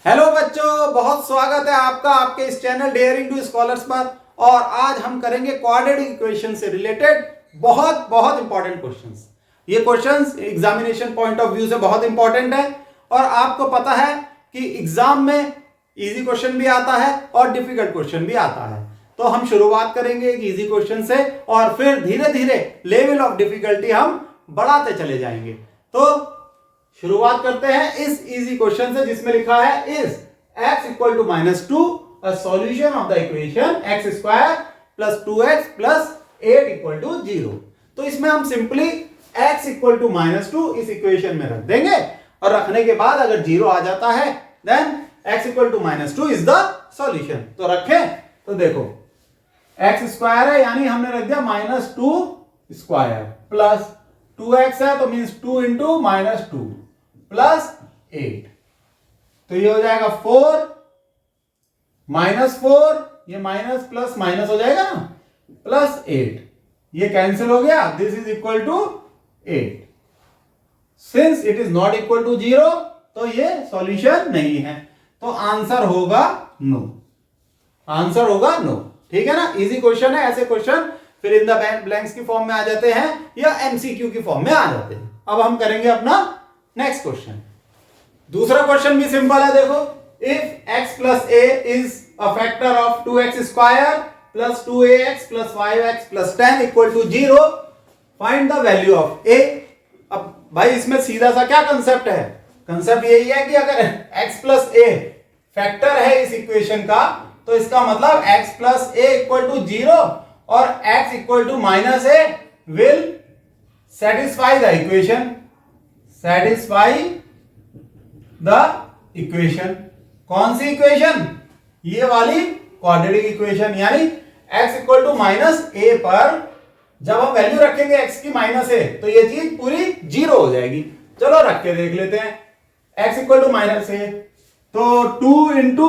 Hello बच्चों, बहुत स्वागत है आपका आपके इस चैनल डेयरिंग टू स्कॉलर्स पर। और आज हम करेंगे क्वाड्रेटिक इक्वेशन से रिलेटेड बहुत बहुत इंपॉर्टेंट क्वेश्चंस। ये questions examination point of view से बहुत इंपॉर्टेंट है और आपको पता है कि एग्जाम में इजी क्वेश्चन भी आता है और डिफिकल्ट क्वेश्चन भी आता है। तो हम शुरुआत करेंगे एक इजी क्वेश्चन से और फिर धीरे धीरे लेवल ऑफ डिफिकल्टी हम बढ़ाते चले जाएंगे। तो शुरुआत करते हैं इस इजी क्वेश्चन से जिसमें लिखा है is x equal to -2 a solution of the equation x square plus 2x plus 8 equal to 0। तो इसमें हम सिंपली x इक्वल टू -2 इस इक्वेशन में रख देंगे और रखने के बाद अगर 0 आ जाता है then x equal to -2 is the solution. तो रखें तो देखो x स्क्वायर है यानी हमने रख दिया -2 स्क्वायर प्लस 2x है तो मीन्स 2 इंटू -2 प्लस 8। तो ये हो जाएगा 4 -4, ये माइनस प्लस माइनस हो जाएगा ना, प्लस 8। ये कैंसिल हो गया, this is equal to 8। Since it is not equal to 0 तो ये सॉल्यूशन नहीं है। तो आंसर होगा नो, आंसर होगा नो। ठीक है ना, इजी क्वेश्चन है। ऐसे क्वेश्चन फिर इन द ब्लैंक्स की फॉर्म में आ जाते हैं या एमसीक्यू की फॉर्म में आ जाते हैं। अब हम करेंगे अपना नेक्स्ट क्वेश्चन। दूसरा क्वेश्चन भी सिंपल है। देखो, if x plus a is a factor of 2x square plus 2ax plus 5x plus 10 equal to 0, find the value of a। अब भाई इसमें सीधा सा क्या कंसेप्ट है, कंसेप्ट यही है कि अगर x प्लस a फैक्टर है इस इक्वेशन का तो इसका मतलब x plus a equal to 0 और x equal to -a will satisfy the equation, satisfy the equation. कौन सी इक्वेशन? ये वाली क्वाड्रेटिक इक्वेशन। यानी x इक्वल टू -a पर जब हम वैल्यू रखेंगे x की -a तो ये चीज पूरी 0 हो जाएगी। चलो रख के देख लेते हैं। x इक्वल टू -a तो 2 इंटू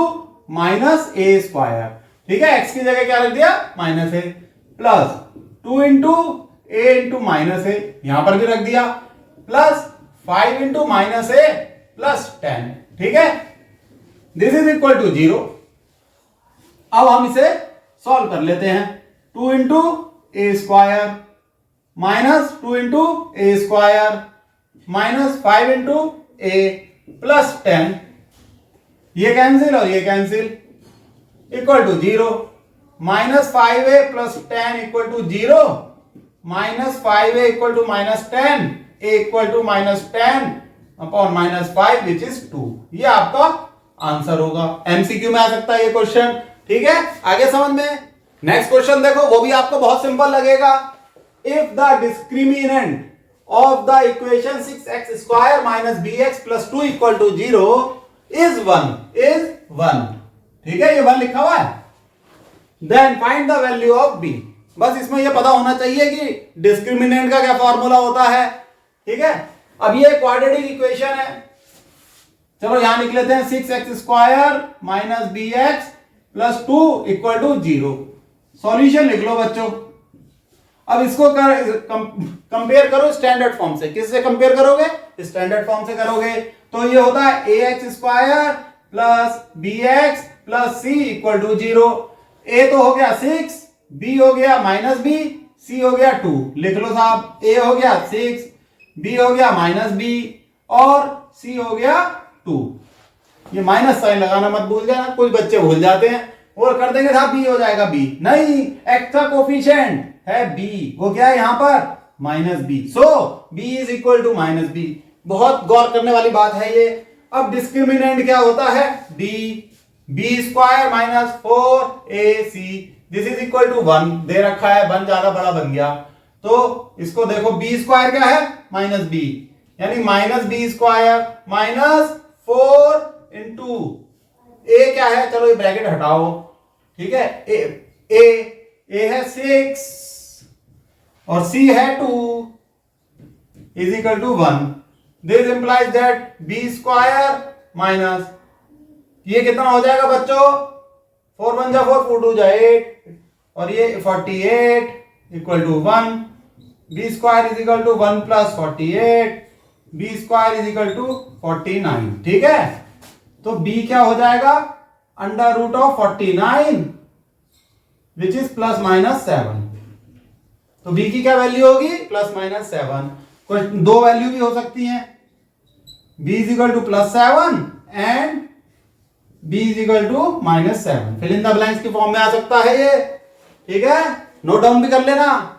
-a स्क्वायर, ठीक है, x की जगह क्या रख दिया -a, plus 2 into a into -a यहां पर भी रख दिया, प्लस 5 इंटू -a प्लस 10। ठीक है, दिस इज इक्वल टू 0। अब हम इसे सॉल्व कर लेते हैं। 2 into a square minus 2 into a square minus 5 into a plus 10, ये कैंसिल और ये cancel, equal to 0। -5a plus 10 equal to 0, -5a equal to -10, a equal to -10 upon -5 which is 2। ये आपका आंसर होगा। एमसीक्यू में आ सकता है ये क्वेश्चन। ठीक है, आगे समझ में। नेक्स्ट क्वेश्चन देखो, वो भी आपको बहुत सिंपल लगेगा। If the discriminant of the equation 6x square minus bx plus 2 equal to 0 is 1। ठीक है, ये 1 लिखा हुआ है। Then find the value of b। बस इसमें ये पता होना चाहिए कि डिस्क्रिमिनेंट का क्या फॉर्मूला होता है। ठीक है, अब ये क्वाड्रेटिक इक्वेशन है। चलो यहां लिख लेते हैं 6x square minus bx plus 2 equal to 0। Solution लिख लो बच्चों। अब इसको कंपेयर करो स्टैंडर्ड फॉर्म से। किससे कंपेयर करोगे? स्टैंडर्ड फॉर्म से करोगे तो ये होता है ax square plus bx plus c equal to 0। a तो हो गया 6, b हो गया -b, c हो गया 2। लिख लो साहब, a हो गया 6, b हो गया -b और c हो गया 2। ये माइनस साइन लगाना मत भूल जाना, कुछ बच्चे भूल जाते हैं और कर देंगे साहब b हो जाएगा b। नहीं, x का कोफिशिएंट है b, वो क्या है यहां पर -b। So b is equal to -b। बहुत गौर करने वाली बात है ये। अब डिस्क्रिमिनेंट क्या होता है? d, b square minus 4ac, this is equal to 1 दे रखा है, 1 ज्यादा बड़ा बन गया। तो इसको देखो, b स्क्वायर क्या है -b, यानी -b square minus 4 into a क्या है, चलो ये ब्रैकेट हटाओ। ठीक है, a है 6 और c है 2 is equal to 1। This implies that b square minus, ये कितना हो जाएगा बच्चों, 4 1 जा 4, 4 2 जा 8 और ये 48 equal to 1। b square is equal to 1 plus 48, b square is equal to 49। ठीक है, तो b क्या हो जाएगा, under root of 49 which is plus minus 7। तो b की क्या वैल्यू होगी, प्लस माइनस 7। कुछ दो वैल्यू भी हो सकती हैं, b is equal to plus 7 and b is equal to minus 7। Fill in the blanks की फॉर्म में आ सकता है ये, ठीक है, नोट डाउन भी कर लेना।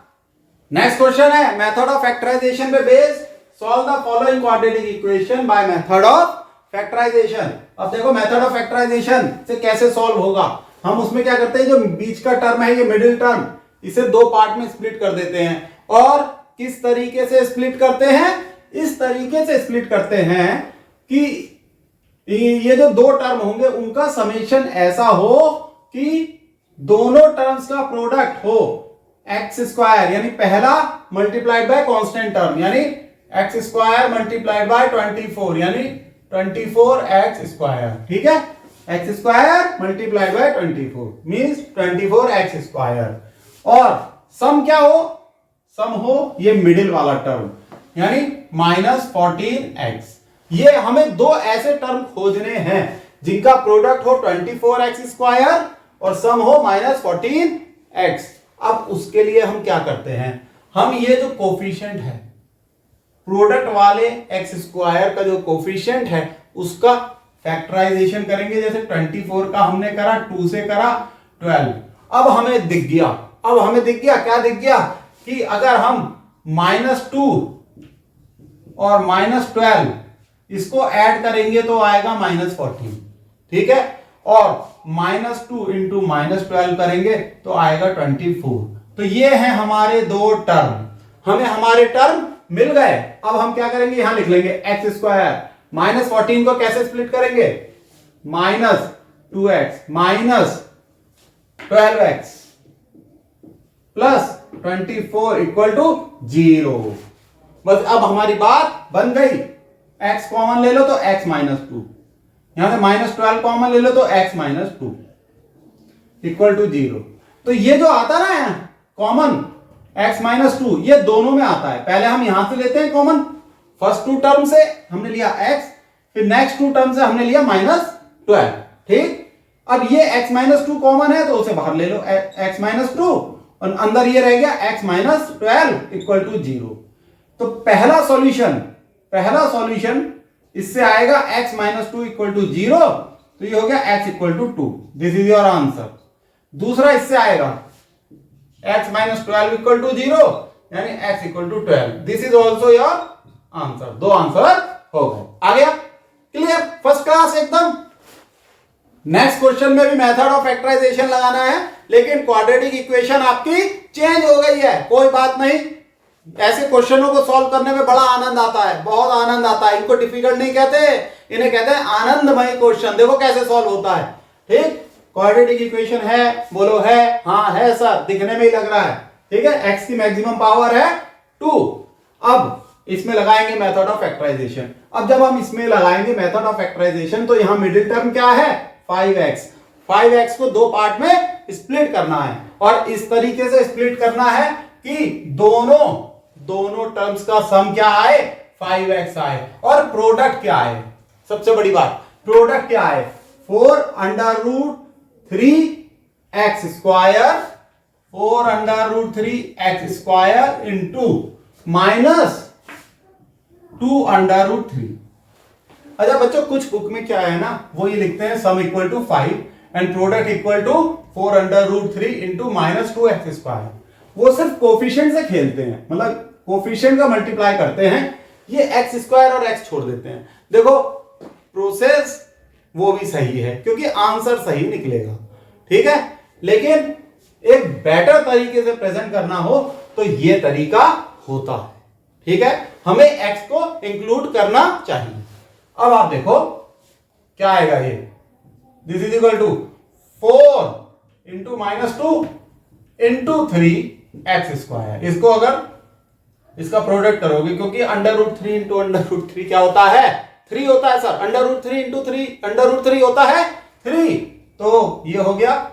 नेक्स्ट क्वेश्चन है मेथड ऑफ फैक्टराइजेशन पे based, solve the following quadratic equation by method of factorisation. अब देखो मेथड ऑफ फैक्टराइजेशन से कैसे सॉल्व होगा। हम उसमें क्या करते हैं, जो बीच का टर्म है ये मिडिल टर्म, इसे दो पार्ट में स्प्लिट कर देते हैं। और किस तरीके से स्प्लिट करते हैं, इस तरीके से स्प्लिट करते हैं कि ये जो दो टर्म होंगे उनका समेशन ऐसा हो कि दोनों टर्म्स का प्रोडक्ट हो एक्स स्क्वायर, यानी पहला मल्टीप्लाइड बाय कांस्टेंट टर्म, यानी एक्स स्क्वायर मल्टीप्लाइड बाय 24, यानी 24 एक्स स्क्वायर, ठीक है, x square multiplied by 24 means 24 x square. और सम क्या हो, सम हो ये मिडिल वाला टर्म, यानी माइनस 14x। ये हमें दो ऐसे टर्म खोजने हैं जिनका प्रोडक्ट हो 24 एक्स स्क्वायर और सम हो माइनस 14x। अब उसके लिए हम क्या करते हैं, हम ये जो कोफिशिएंट है प्रोडक्ट वाले एक्स स्क्वायर का जो कोफिशिएंट है उसका फैक्टराइजेशन करेंगे। जैसे 24 का हमने करा, 2 से करा 12। अब हमें दिख गया, क्या दिख गया कि अगर हम -2 और -12 इसको ऐड करेंगे तो आएगा -14, ठीक है, और -2 इंटू -12 करेंगे तो आएगा 24। तो ये है हमारे दो टर्म, हमें हमारे टर्म मिल गए। अब हम क्या करेंगे, यहां लिख लेंगे एक्स स्क्वायर, -14 को कैसे स्प्लिट करेंगे, -2x -12x plus 24 equal to 0। बस अब हमारी बात बन गई। x कॉमन ले लो तो x -2, यहां से -12 कॉमन ले लो तो x -2 इक्वल टू 0। तो ये जो आता ना कॉमन x -2 ये दोनों में आता है। पहले हम यहां से लेते हैं कॉमन, फर्स्ट टू टर्म से हमने लिया x, फिर नेक्स्ट टू टर्म से हमने लिया -12, ठीक। अब ये x -2 कॉमन है तो उसे बाहर ले लो, x -2, और अंदर ये रह गया x -12 इक्वल टू 0। तो पहला सॉल्यूशन इससे आएगा x -2 इक्वल टू 0, तो ये हो गया x equal to 2, this is your answer. दूसरा इससे आएगा x -12 इक्वल टू 0, यानी x equal to 12, this is also your answer. दो आंसर हो गए, आ गया, क्लियर, फर्स्ट क्लास एकदम। नेक्स्ट क्वेश्चन में भी मेथड ऑफ फैक्टराइजेशन लगाना है, लेकिन क्वाड्रेटिक इक्वेशन आपकी चेंज हो गई है, कोई बात नहीं। ऐसे क्वेश्चनों को सॉल्व करने में बड़ा आनंद आता है, बहुत आनंद आता है। इनको डिफिकल्ट नहीं कहते, इन्हें कहते हैं आनंदमय क्वेश्चन। देखो कैसे सॉल्व होता है, ठीक। क्वाड्रेटिक इक्वेशन है, बोलो है, हाँ है सर, दिखने में ही लग रहा है, ठीक है। एक्स की मैक्सिमम पावर है 2। अब इसमें लगाएंगे मेथड ऑफ फैक्टराइजेशन। अब जब हम इसमें लगाएंगे मेथड ऑफ फैक्टराइजेशन तो यहां मिडिल टर्म क्या है, 5x को दो पार्ट में स्प्लिट करना है, और इस तरीके से स्प्लिट करना है कि दोनों टर्म्स का सम क्या आए, 5x आए, और प्रोडक्ट क्या आए। सबसे बड़ी बात, प्रोडक्ट क्या आए, 4√3x स्क्वायर, 4√3x² इंटू -2√3। अच्छा बच्चों, कुछ बुक में क्या है ना, वो ये लिखते हैं sum equal to 5 and product equal to 4√3 into -2x²। वो सिर्फ कोफिशिएंट से खेलते हैं, मतलब कोफिशिएंट का मल्टीप्लाई करते हैं, ये x² और x छोड़ देते हैं। देखो प्रोसेस वो भी सही है क्योंकि आंसर सही निकलेगा, ठीक है, लेकिन एक बेटर तरीके से प्रेजेंट करना हो तो ये तरीका होता है, ठीक है। हमें x को इंक्लूड करना चाहिए। अब आप देखो क्या आएगा, ये this is equal to 4 into -2 into 3x²। इसको अगर इसका प्रोडक्ट करोगे, क्योंकि √3 इंटू √3 क्या होता है, 3 होता है सर, √3 इंटू 3 √3 होता है 3, तो ये हो गया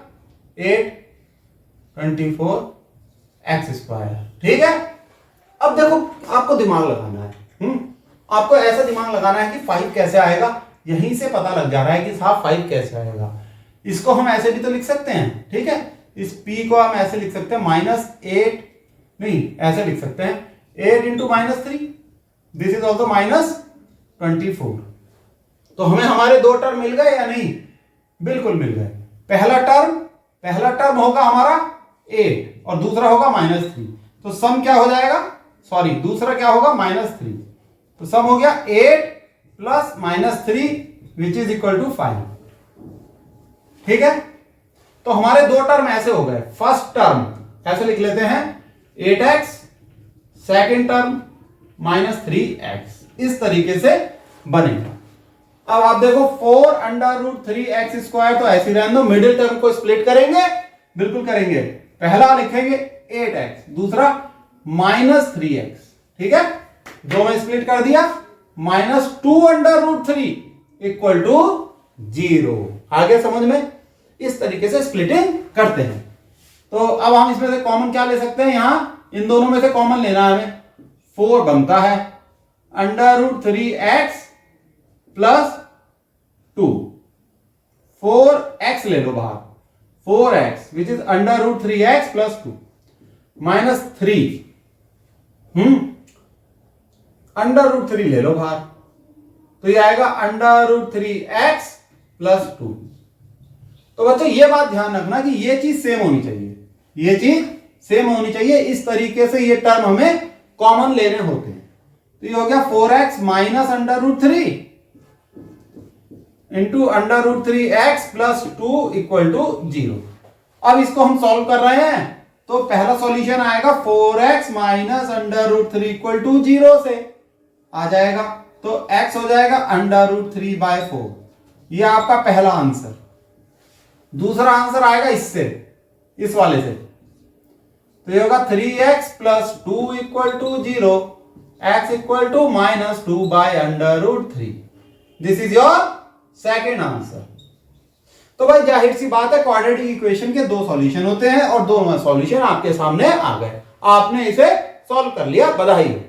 824x², ठीक है। अब देखो आपको दिमाग लगाना है, आपको ऐसा दिमाग लगाना है कि 5 कैसे आएगा, यहीं से पता लग जा रहा है कि साहब 5 कैसे आएगा। इसको हम ऐसे भी तो लिख सकते हैं, ठीक है, इस p को हम ऐसे लिख सकते हैं -8, नहीं ऐसे लिख सकते हैं 8 इंटू -3, दिस इज ऑल्सो -24। तो हमें हमारे दो टर्म मिल गए या नहीं? बिल्कुल मिल गए। पहला टर्म होगा हमारा 8 और दूसरा होगा -3, तो सम क्या हो जाएगा, सॉरी दूसरा क्या होगा -3, तो सम हो गया 8 plus -3 which is equal to 5। ठीक है, तो हमारे दो टर्म ऐसे हो गए। फर्स्ट टर्म ऐसे लिख लेते हैं 8x, सेकेंड टर्म -3x, इस तरीके से बनेगा। अब आप देखो 4√3x², तो ऐसे रहने दो, मिडिल टर्म को स्प्लिट करेंगे, बिल्कुल करेंगे। पहला लिखेंगे 8x, दूसरा -3x, ठीक है, दो में स्प्लिट कर दिया, -2√3 इक्वल टू 0। आगे समझ में? इस तरीके से स्प्लिटिंग करते हैं। तो अब हम इसमें से कॉमन क्या ले सकते हैं, यहां इन दोनों में से कॉमन लेना है हमें। 4 बनता है √3x प्लस 2, 4x ले लो बाहर, 4x which is √3x plus 2 -3, √3 ले लो बाहर, तो ये आएगा √3x प्लस 2। तो बच्चों ये बात ध्यान रखना कि ये चीज सेम होनी चाहिए, ये चीज सेम होनी चाहिए। इस तरीके से ये टर्म हमें कॉमन लेने होते हैं। तो ये हो गया 4x minus √3 into √3x plus 2 equal to 0। अब इसको हम सॉल्व कर रहे हैं, तो पहला सॉल्यूशन आएगा 4x माइनस √3 इक्वल टू 0 से आ जाएगा, तो x हो जाएगा √3/4। ये आपका पहला आंसर। दूसरा आंसर आएगा इससे, इस वाले से, तो ये होगा 3x plus 2 equal to 0, x equal to -2/√3। This is your second answer. तो भाई जाहिर सी बात है, क्वाड्रेटिक इक्वेशन के दो सॉल्यूशन होते हैं और दोनों सॉल्यूशन आपके सामने आ गए, आपने इसे सॉल्व कर लिया, बधाई हो।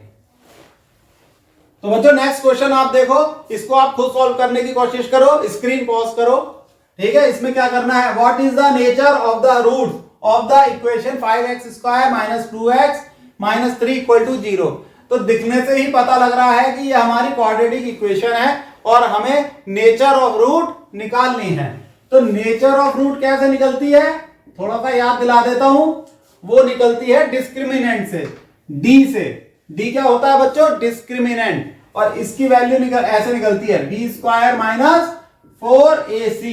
तो बच्चों नेक्स्ट क्वेश्चन आप देखो, इसको आप खुद सॉल्व करने की कोशिश करो, स्क्रीन पॉज करो, ठीक है। इसमें क्या करना है, what is the nature of the root of the equation 5x² - 2x - 3 equal to 0। तो दिखने से ही पता लग रहा है कि ये हमारी क्वाड्रेटिक इक्वेशन है और हमें नेचर ऑफ रूट निकालनी है। तो नेचर ऑफ रूट कैसे निकलती है, थोड़ा सा याद दिला देता हूं। वो निकलती है डिस्क्रिमिनेंट से, डी से। डी क्या होता है बच्चों, डिस्क्रिमिनेंट, और इसकी वैल्यू ऐसे निकलती है b² - 4ac।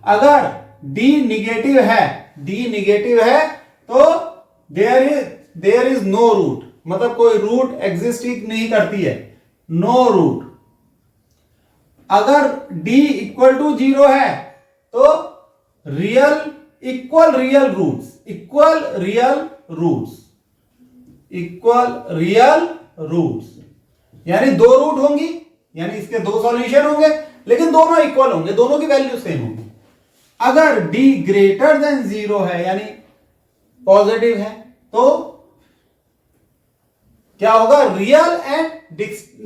अगर d निगेटिव है तो देयर इज नो रूट, मतलब कोई रूट एग्जिस्ट नहीं करती है, नो रूट। अगर d इक्वल टू 0 है तो इक्वल रियल रूट्स, यानी दो रूट होंगी, यानी इसके दो सॉल्यूशन होंगे, लेकिन दोनों इक्वल होंगे, दोनों की वैल्यू सेम होगी। अगर d ग्रेटर देन 0 है, यानी पॉजिटिव है, तो क्या होगा, रियल एंड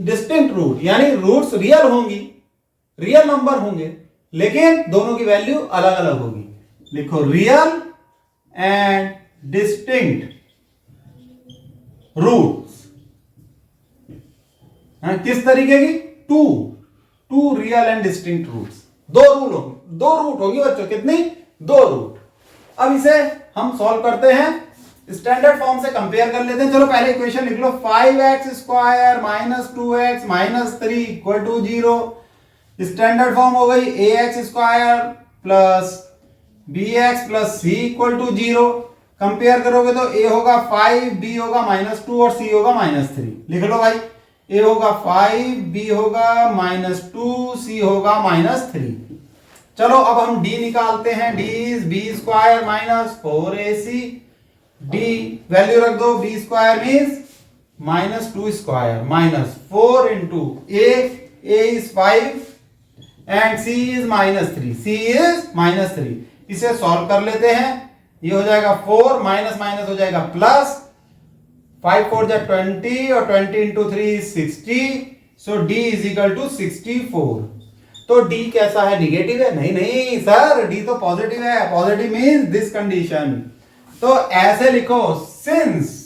डिस्टिंक्ट रूट, यानी रूट्स रियल होंगी, रियल नंबर होंगे, लेकिन दोनों की वैल्यू अलग अलग होगी। लिखो रियल एंड डिस्टिंक्ट रूट्स, किस तरीके की, two real and distinct roots. दो रूट होगी बच्चों, कितनी, 2 रूट। अब इसे हम सॉल्व करते हैं, स्टैंडर्ड फॉर्म से कंपेयर कर लेते हैं। चलो पहले इक्वेशन लिख लो, 5x² - 2x - 3 equal to 0। Standard form हो गई ax² plus bx plus c equal to 0। Compare करोगे तो a होगा 5, b होगा -2 और c होगा -3। लिख लो भाई, a होगा 5, b होगा -2, c होगा -3। चलो अब हम d निकालते हैं, d is b² - 4ac। d value रख दो, b² means -2² -4 into a is 5 and c is -3। इसे सॉल्व कर लेते हैं, ये हो जाएगा 4 माइनस हो जाएगा प्लस, 5 4 जा 20 और 20 into 3 is 60, so d is equal to 64। तो डी कैसा है, निगेटिव है? नहीं नहीं सर, डी तो पॉजिटिव है। Positive means this condition. तो ऐसे लिखो, since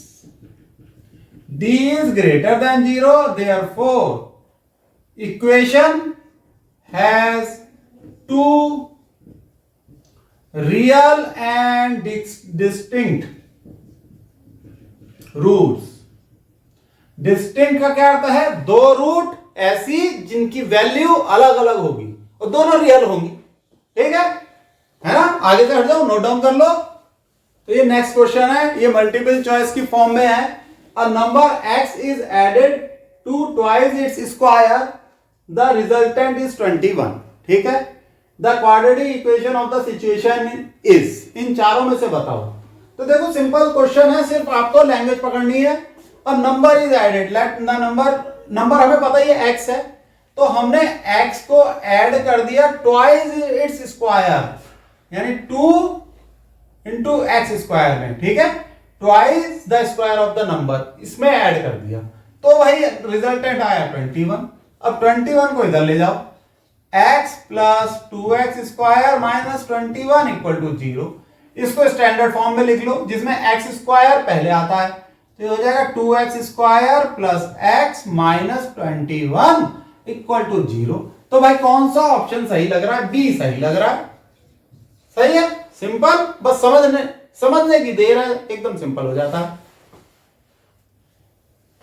d is greater than 0, therefore equation has two real and distinct roots। Distinct का क्या अर्थ है? दो रूट ऐसी जिनकी वैल्यू अलग अलग होगी और दोनों रियल होंगी। ठीक है ना? आगे से हट जाओ, नोट डाउन कर लो। तो ये नेक्स्ट क्वेश्चन है, ये मल्टीपल चॉइस की फॉर्म में है। A number x is added to twice its square, the resultant is 21। ठीक है? The quadratic equation of the situation is, इन चारों में से बताओ। तो देखो सिंपल क्वेश्चन है, सिर्फ आपको लैंग्वेज पकड़नी है। और number is added, let the number हमें पता ही है x है, तो हमने x को ऐड कर दिया ट्वाइस इट्स स्क्वायर, यानी 2 इंटू एक्स स्क्वायर में। ठीक है? Twice the square of the number, इसमें ऐड कर दिया, तो वही रिजल्टेंट आया 21। अब 21 को इधर ले जाओ, x plus 2x square minus 21 equal to 0। इसको स्टैंडर्ड फॉर्म में लिख लो, जिसमें x स्क्वायर पहले आता है, तो ये हो जाएगा 2x square plus x minus 21 equal to 0। तो भाई कौन सा ऑप्शन सही लग रहा है? बी सही लग रहा है। सही है, सिंपल, बस समझने की देर है, एकदम सिंपल हो जाता है।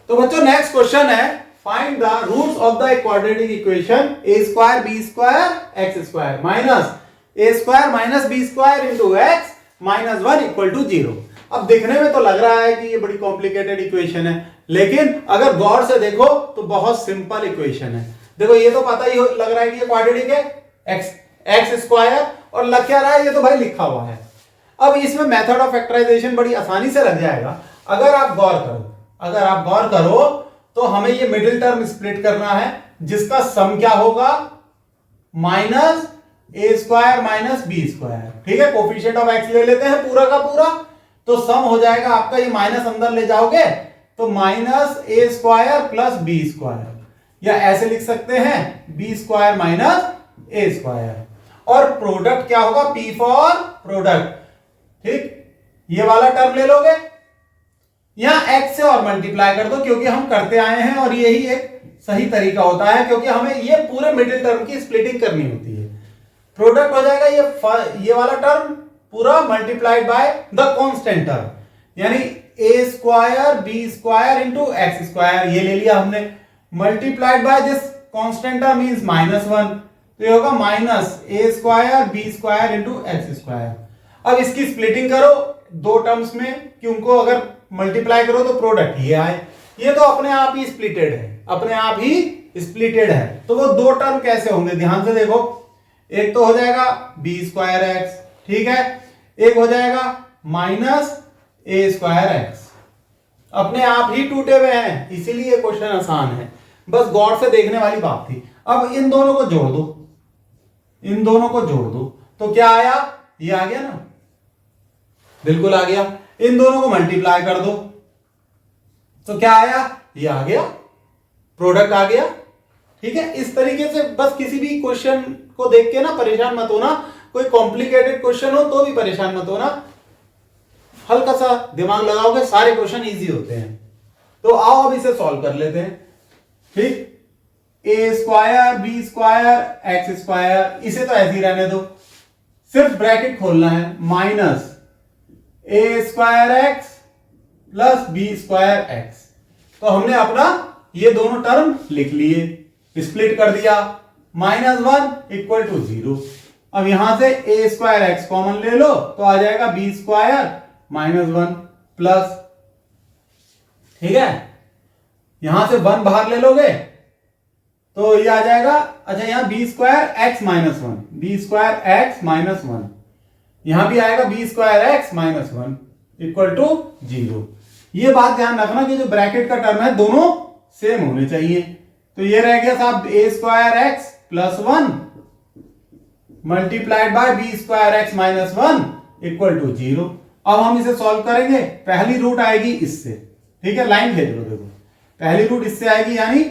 तो बच्चों नेक्स्ट क्वेश्चन है, find the roots of the quadratic equation a square b square x square minus a square minus b square into x minus 1 equal to 0। अब देखने में तो लग रहा है कि ये बड़ी कॉम्प्लिकेटेड इक्वेशन है, लेकिन अगर गौर से देखो तो बहुत सिंपल इक्वेशन है। देखो ये तो पता ही लग रहा है कि ये क्वाड्रेटिक है, x स्क्वायर, और लग क्या रहा है? ये तो भाई लिखा हुआ है। अब इसमें मेथड ऑफ फैक्टराइजेशन बड़ी आसानी से लग जाएगा अगर आप गौर करो। तो हमें ये मिडिल टर्म स्प्लिट करना है, जिसका सम क्या होगा? Minus A square minus B square. ठीक है? कोफिशिएंट ऑफ एक्स ले लेते हैं पूरा का पूरा, तो सम हो जाएगा आपका, ये माइनस अंदर ले जाओगे तो minus A square plus B square, या ऐसे लिख सकते हैं B square minus A square. और प्रोडक्ट क्या होगा? P for product. ठीक, ये वाला टर्म ले लोगे, यहां x से और मल्टीप्लाई कर दो, क्योंकि हम करते आए हैं और यही एक सही तरीका होता है, क्योंकि हमें ये पूरे मिडिल टर्म की स्प्लिटिंग करनी होती है। प्रोडक्ट हो जाएगा ये वाला टर्म पूरा multiplied by the constant term, यानी a square B square into x square, ये ले लिया हमने, multiplied by this constant term means -1, तो ये होगा minus A square B square into x square. अब इसकी स्प्लिटिंग करो दो टर्म्स में, कि उनको अगर मल्टीप्लाई करो तो प्रोडक्ट ये आए। ये तो अपने आप ही स्प्लिटेड है, तो वो दो टर्म कैसे होंगे? ध्यान से देखो, एक तो हो जाएगा बी स्क्वायर एक्स, ठीक है, एक हो जाएगा माइनस ए स्क्वायर एक्स। अपने आप ही टूटे हुए हैं, इसीलिए क्वेश्चन आसान है, बस गौर से देखने वाली बात थी। अब इन दोनों को जोड़ दो, तो क्या आया? ये आ गया ना, बिल्कुल आ गया। इन दोनों को मल्टीप्लाई कर दो तो क्या आया? ये आ गया, प्रोडक्ट आ गया। ठीक है? इस तरीके से बस किसी भी क्वेश्चन को देख के ना परेशान मत होना, कोई कॉम्प्लिकेटेड क्वेश्चन हो तो भी परेशान मत होना, हल्का सा दिमाग लगाओगे सारे क्वेश्चन इजी होते हैं। तो आओ अब इसे सॉल्व कर लेते हैं। ठीक, A square B square X square, इसे तो ऐसे ही रहने दो, सिर्फ ब्रैकेट खोलना है, minus A square X plus B square X. तो हमने अपना ये दोनों टर्म लिख लिए, स्प्लिट कर दिया, -1 इक्वल टू 0। अब यहां से ए स्क्वायर एक्स कॉमन ले लो तो आ जाएगा बी स्क्वायर -1 प्लस, ठीक है, यहां से 1 बाहर ले लोगे तो ये आ जाएगा, अच्छा यहां b square x -1, b square x -1, यहां भी आएगा b square x -1 equal to 0। ये बात ध्यान रखना कि जो ब्रैकेट का टर्म है दोनों सेम होने चाहिए। तो ये रह गया साहब A square X plus 1 multiplied by B square x -1 equal to 0। अब हम इसे सॉल्व करेंगे, पहली रूट आएगी इससे, ठीक है, लाइन भेज लो, देखो पहली रूट इससे आएगी, यानी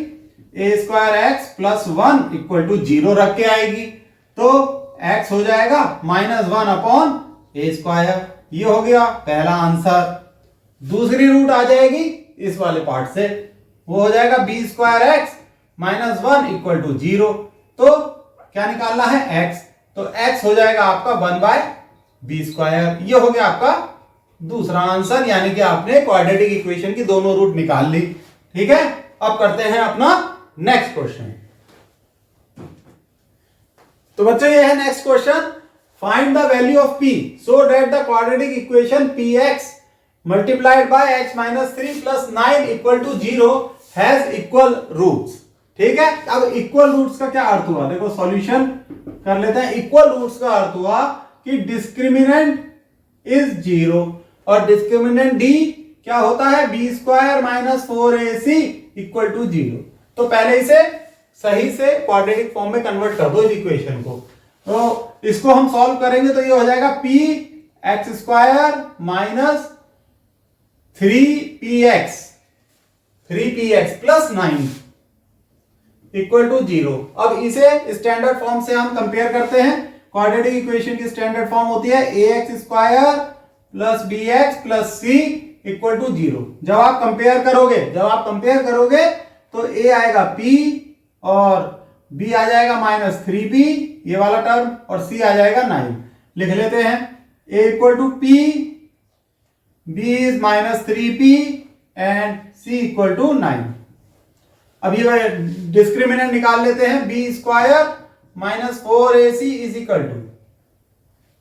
A square X plus 1 equal to 0 रख के आएगी, तो x हो जाएगा -1 अपॉन ए स्क्वायर। ये हो गया पहला आंसर। दूसरी रूट आ जाएगी इस वाले पार्ट से, वो हो जाएगा b square x -1 equal to 0। तो क्या निकालना है x, तो x हो जाएगा आपका 1/b स्क्वायर। ये हो गया आपका दूसरा आंसर, यानी कि आपने क्वाड्रेटिक इक्वेशन की दोनों रूट निकाल ली। ठीक है, अब करते हैं अपना नेक्स्ट क्वेश्चन। तो बच्चों ये है next question, find the value of p so that the quadratic equation px multiplied by x minus 3 plus 9 equal to 0 has equal roots. ठीक है, अब इक्वल रूट्स का क्या अर्थ हुआ, देखो सॉल्यूशन कर लेते हैं। इक्वल रूट्स का अर्थ हुआ कि डिस्क्रिमिनेंट इज 0 और डिस्क्रिमिनेंट d क्या होता है, b square minus 4ac equal to 0। तो पहले इसे सही से क्वाड्रेटिक फॉर्म में कन्वर्ट कर दो इस इक्वेशन को। तो इसको हम सॉल्व करेंगे तो ये हो जाएगा p x square minus 3px plus 9 equal to 0। अब इसे स्टैंडर्ड फॉर्म से हम कंपेयर करते हैं। क्वाड्रेटिक इक्वेशन की स्टैंडर्ड फॉर्म होती है ax square plus bx plus c equal to 0। जब आप कंपेयर करोगे तो a आएगा p और b आ जाएगा -3p ये वाला टर्म, और c आ जाएगा 9। लिख लेते हैं a equal to p, b is -3p and c equal to 9। अब ये डिस्क्रिमिनेंट निकाल लेते हैं, b square minus 4ac is equal to,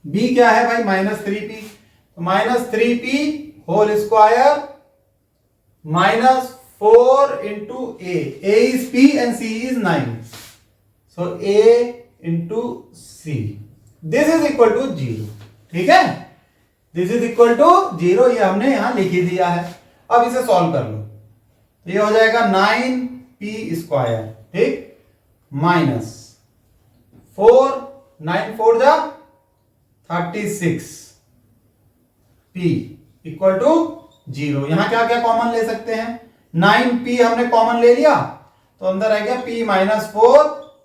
b क्या है भाई -3p, -3p whole square minus 4 into a is p and c is 9, so a into c, this is equal to 0। ठीक है, this is equal to 0, ये हमने यहां लिख ही दिया है। अब इसे सॉल्व कर लो, तो ये हो जाएगा 9p स्क्वायर, ठीक, माइनस 4, 9 4 जा 36 p इक्वल टू 0। यहां क्या क्या कॉमन ले सकते हैं, 9p हमने कॉमन ले लिया तो अंदर आ गया p माइनस 4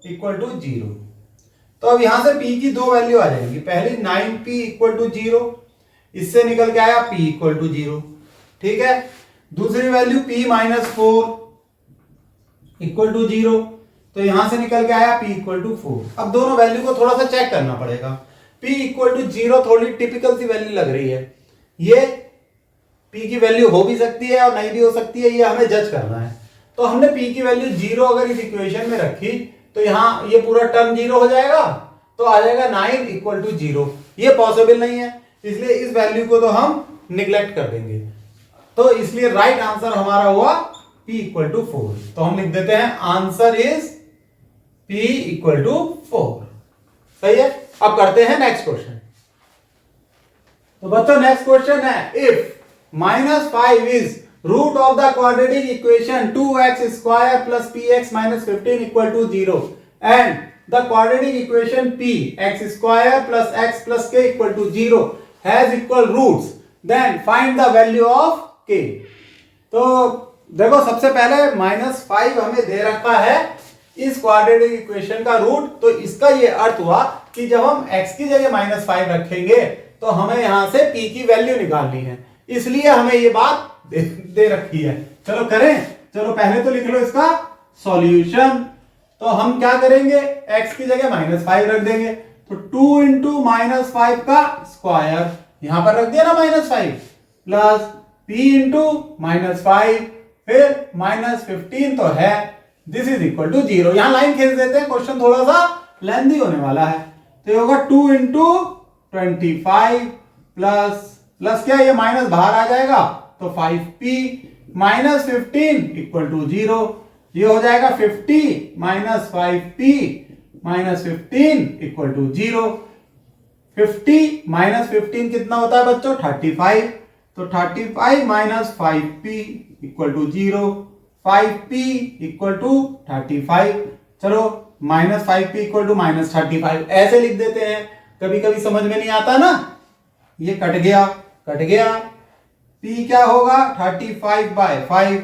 इक्वल टू 0। तो अब यहां से p की दो वैल्यू आ जाएंगी, पहली 9p इक्वल टू 0, इससे निकल के आया p इक्वल टू 0। ठीक है, दूसरी value p minus 4 equal to 0, तो यहां से निकल के आया p इक्वल टू 4। अब दोनों वैल्यू को थोड़ा सा चेक करना पड़ेगा। p इक्वल टू 0 थोड़ी टिपिकल सी वैल्यू लग रही है, ये p की वैल्यू हो भी सकती है और नहीं भी हो सकती है, ये हमें जज करना है। तो हमने p की वैल्यू 0 अगर इस इक्वेशन में रखी तो यहां ये पूरा टर्म 0 हो जाएगा, तो आ जाएगा 9 इक्वल टू 0। ये पॉसिबल नहीं है, इसलिए इस वैल्यू को तो हम निग्लेक्ट कर देंगे। तो इसलिए राइट आंसर हमारा हुआ p इक्वल टू 4। तो हम लिख देते हैं answer is p equal to 4। सही है, अब करते हैं नेक्स्ट क्वेश्चन। तो बच्चों नेक्स्ट क्वेश्चन है, if -5 is root of the quadratic equation 2x square plus px minus 15 equal to 0 and the quadratic equation p x square plus x plus k equal to 0 has equal roots, then find the value of k। तो देखो सबसे पहले -5 हमें दे रखा है इस quadratic equation का root, तो इसका ये अर्थ हुआ कि जब हम x की जगह -5 रखेंगे तो हमें यहां से p की वैल्यू निकालनी है, इसलिए हमें ये बात दे रखी है। चलो करें, चलो पहले तो लिख लो इसका सॉल्यूशन। तो हम क्या करेंगे, x की जगह -5 रख देंगे, तो 2 इंटू -5 का स्क्वायर यहां पर रख दिया ना -5, प्लस p इंटू -5 फिर -15 तो है, दिस इज इक्वल टू 0। यहां लाइन खींच देते हैं, क्वेश्चन थोड़ा सा लेंथी होने वाला है। तो ये होगा 2 इंटू 25 प्लस क्या, ये माइनस बाहर आ जाएगा तो 5p माइनस 15 इक्वल टू 0। ये हो जाएगा 50 minus 5p minus 15 equal to 0। 50 minus 15 कितना होता है बच्चों, 35। तो 35 minus 5p equal to 0, 5p equal to 35। चलो -5p इक्वल टू -35 ऐसे लिख देते हैं, कभी कभी समझ में नहीं आता ना, ये कट गया, p क्या होगा 35/5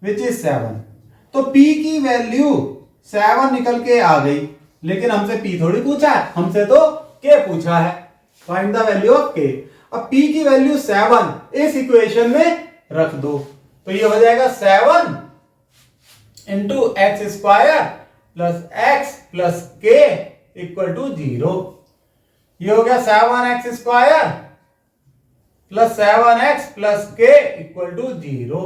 विच इज 7। तो p की वैल्यू 7 निकल के आ गई, लेकिन हमसे p थोड़ी पूछा है, हमसे तो k पूछा है। Find the value of k। अब p की वैल्यू 7 इस इक्वेशन में रख दो, तो ये हो जाएगा 7 into x square plus x plus k equal to 0। ये हो गया 7x square plus 7x plus k equal to 0।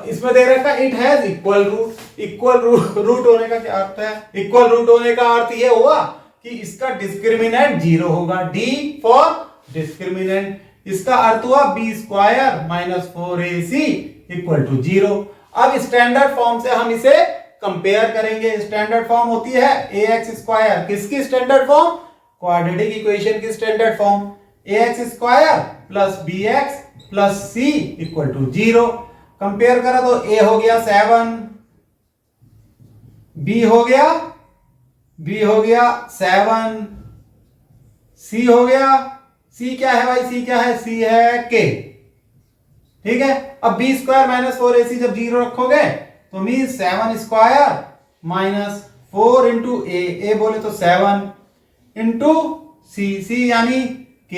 इसमें दे रखा it has equal root. Equal root होने का क्या अर्थ है? इक्वल रूट होने का अर्थ ये हुआ कि इसका डिस्क्रिमिनेंट 0 होगा। d फॉर डिस्क्रिमिनेंट, इसका अर्थ हुआ b square minus 4ac equal to 0। अब स्टैंडर्ड फॉर्म से हम इसे कंपेयर करेंगे। स्टैंडर्ड फॉर्म होती है ax स्क्वायर, किसकी स्टैंडर्ड फॉर्म? क्वाड्रेटिक इक्वेशन की standard form. ax square plus bx plus c equal to 0। Compare करा तो a हो गया 7, b हो गया 7, c हो गया, c क्या है भाई? c क्या है? c है k। ठीक है, अब b स्क्वायर माइनस 4ac जब 0 रखोगे तो मीन 7 स्क्वायर माइनस 4 इंटू ए बोले तो 7 इंटू सी यानी k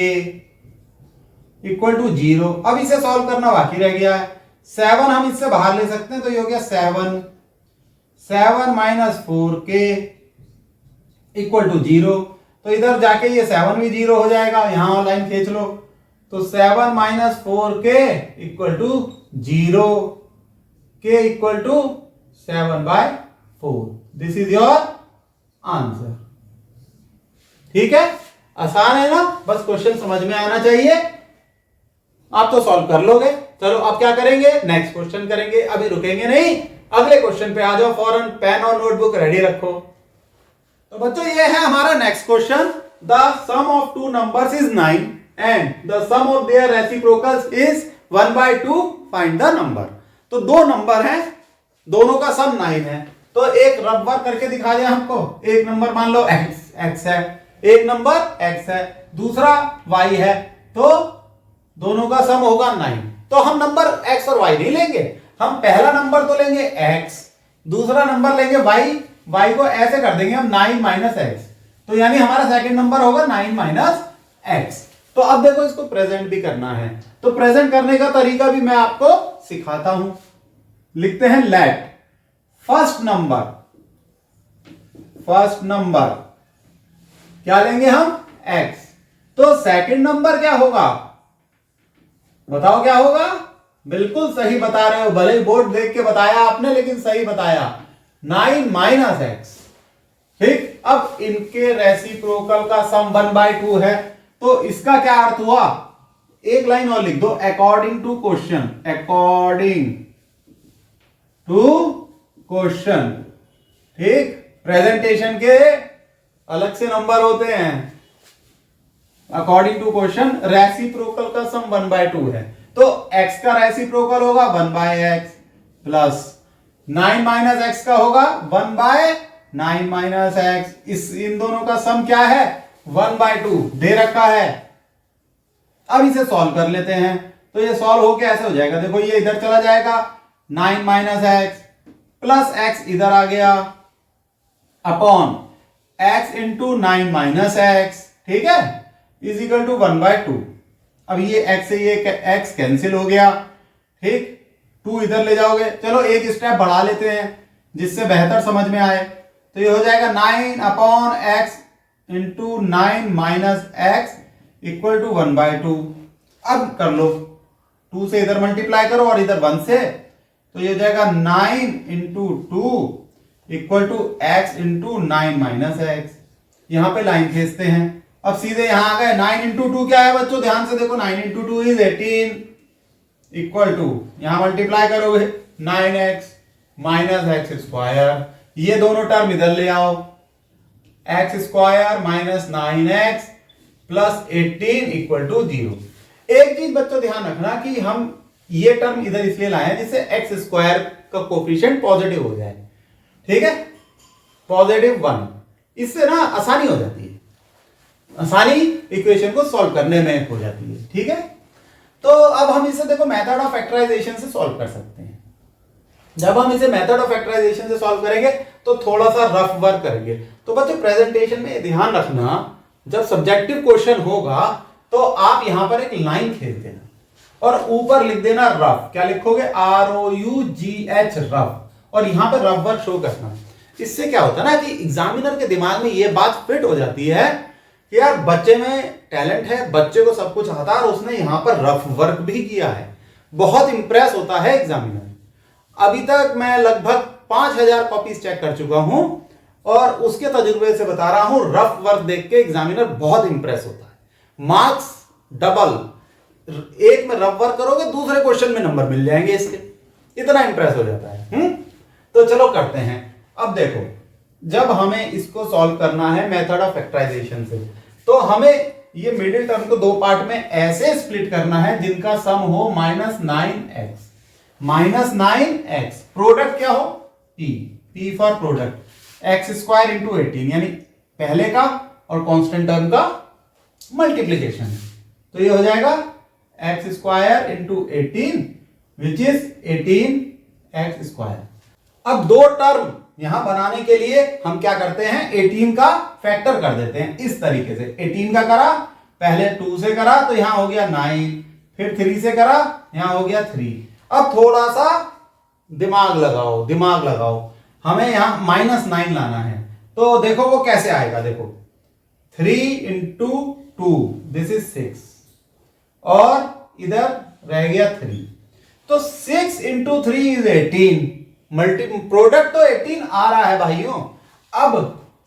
इक्वल टू 0। अब इसे सॉल्व करना बाकी रह गया है। 7 हम इससे बाहर ले सकते हैं, तो ये हो गया 7 माइनस 4k इक्वल टू 0। तो इधर जाके ये 7 भी 0 हो जाएगा, यहां लाइन खींच लो, तो 7 minus 4k equal to 0, k equal to 7/4। This is your answer. ठीक है, आसान है ना? बस क्वेश्चन समझ में आना चाहिए, आप तो सॉल्व कर लोगे। चलो अब क्या करेंगे? नेक्स्ट क्वेश्चन करेंगे, अभी रुकेंगे नहीं, अगले क्वेश्चन पे आ जाओ फौरन। पेन और नोटबुक रेडी रखो। तो बच्चों ये है हमारा next question. The sum of two numbers is 9 and the sum of their reciprocals is 1/2. Find the number. तो दो नंबर हैं, दोनों का सम 9 है, तो एक रफ वर्क करके दिखा दिया हमको। एक नंबर मान लो x है, एक नंबर x है, दूसरा y है, तो दोनों का सम होगा 9। तो हम नंबर x और y नहीं लेंगे, हम पहला नंबर तो लेंगे x, दूसरा नंबर लेंगे y को ऐसे कर देंगे हम 9 माइनस x, तो यानी हमारा सेकंड नंबर होगा 9 माइनस x। तो अब देखो इसको प्रेजेंट भी करना है, तो प्रेजेंट करने का तरीका भी मैं आपको सिखाता हूं। लिखते हैं लेट फर्स्ट नंबर क्या लेंगे हम? x। तो सेकंड नंबर क्या होगा? बताओ क्या होगा? बिल्कुल सही बता रहे हो, भले ही बोर्ड देख के बताया आपने, लेकिन सही बताया, 9 माइनस x। ठीक, अब इनके रेसिप्रोकल का सम 1/2 है, तो इसका क्या अर्थ हुआ? एक लाइन और लिख दो, अकॉर्डिंग टू क्वेश्चन। ठीक, प्रेजेंटेशन के अलग से नंबर होते हैं। अकॉर्डिंग टू क्वेश्चन रेसिप्रोकल का सम 1/2 है, तो x का रेसिप्रोकल होगा 1/x प्लस 9 माइनस x का होगा 1/9 माइनस x। इन दोनों का सम क्या है? 1/2 दे रखा है। अब इसे सॉल्व कर लेते हैं, तो ये सॉल्व होके ऐसे हो जाएगा, देखो ये इधर चला जाएगा 9 माइनस x प्लस x इधर आ गया upon x into 9 minus x। ठीक है, इज इक्वल टू 1/2। अब ये x से ये x कैंसिल हो गया। ठीक, 2 इधर ले जाओगे, चलो एक स्टेप बढ़ा लेते हैं जिससे बेहतर समझ में आए, तो ये हो जाएगा 9 upon x into 9 minus x equal to 1/2। अब कर लो, 2 से इधर मल्टीप्लाई करो और इधर 1 से, तो ये हो जाएगा 9 into 2 equal to x into 9 minus x। यहां पे लाइन खींचते हैं, अब सीधे यहां आ गए। 9 इंटू 2 क्या है बच्चों? ध्यान से देखो, 9 इंटू 2 इज 18 इक्वल टू, यहां मल्टीप्लाई करोगे 9x माइनस x स्क्वायर, ये दोनों टर्म इधर ले आओ, x square minus 9x plus 18 equal to 0। एक चीज बच्चों ध्यान रखना कि हम ये टर्म इधर इसलिए लाए हैं जिससे x स्क्वायर का कोफिशिएंट पॉजिटिव हो जाए। ठीक है, +1, इससे ना आसानी हो जाती है, आसानी इक्वेशन को सॉल्व करने में हो जाती है। ठीक है, तो अब हम इसे देखो मेथड ऑफ फैक्टराइजेशन से सॉल्व कर सकते हैं। जब हम इसे मेथड ऑफ फैक्टराइजेशन से सॉल्व करेंगे तो थोड़ा सा रफ वर्क करेंगे। तो बच्चों प्रेजेंटेशन में ध्यान रखना, जब सब्जेक्टिव क्वेश्चन होगा तो आप यहां पर एक लाइन खींच देना और ऊपर लिख देना रफ। क्या लिखोगे? ROUGH, rough. और यहां पर रफ वर्क शो करना। इससे क्या होता है ना कि एग्जामिनर के दिमाग में यह बात फिट हो जाती है कि यार बच्चे में टैलेंट है, बच्चे को सब कुछ आता है और उसने यहां पर रफ वर्क भी किया है। बहुत इंप्रेस होता है एग्जामिनर। अभी तक मैं लगभग 5000 कॉपीज चेक कर चुका हूं और उसके तजुर्बे से बता रहा हूं, रफ वर्क देख के एग्जामिनर बहुत इंप्रेस होता है। मार्क्स डबल, एक में रफ वर्क करोगे दूसरे क्वेश्चन में नंबर मिल जाएंगे इसके, इतना इंप्रेस हो जाता है। तो चलो करते हैं। अब देखो, जब हमें इसको सॉल्व करना है मेथड ऑफ फैक्टराइजेशन से, तो हमें ये मिडिल टर्म को दो पार्ट में ऐसे स्प्लिट करना है जिनका सम हो -9x। -9x प्रोडक्ट क्या हो? p for product, x² into 18, यानी पहले का और कांस्टेंट टर्म का मल्टीप्लीकेशन। तो ये हो जाएगा x² into 18 which is 18x²। अब दो टर्म यहां बनाने के लिए हम क्या करते हैं, 18 का फैक्टर कर देते हैं इस तरीके से। 18 का करा, पहले 2 से करा तो यहां हो गया 9, फिर 3 से करा, यहां हो गया 3। अब थोड़ा सा दिमाग लगाओ, हमें यहां -9 लाना है। तो देखो वो कैसे आएगा, देखो 3 इंटू 2 दिस इज 6 और इधर रह गया 3, तो 6 इंटू 3 इज 18। प्रोडक्ट तो 18 आ रहा है भाइयों। अब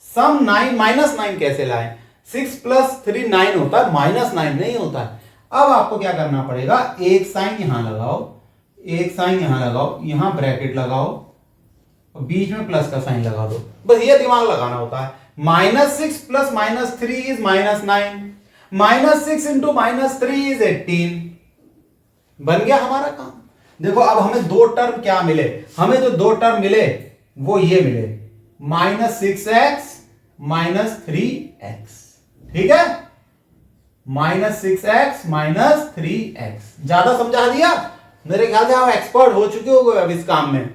सम 9 कैसे लाएं? 6 प्लस 3 9 होता है, -9 नहीं होता है। अब आपको क्या करना पड़ेगा, एक साइन यहां लगाओ, एक साइन यहां लगाओ, यहां ब्रैकेट लगाओ और बीच में प्लस का साइन लगा दो। बस ये दिमाग लगाना होता है। -6 प्लस -3 इज -9, -6 इंटू -3 इज 18। बन गया हमारा काम। देखो अब हमें दो टर्म क्या मिले, हमें जो दो टर्म मिले वो ये मिले, -6x -3x। ठीक है, -6x -3x। ज्यादा समझा दिया? मेरे ख्याल से आप एक्सपर्ट हो चुके होंगे अब इस काम में।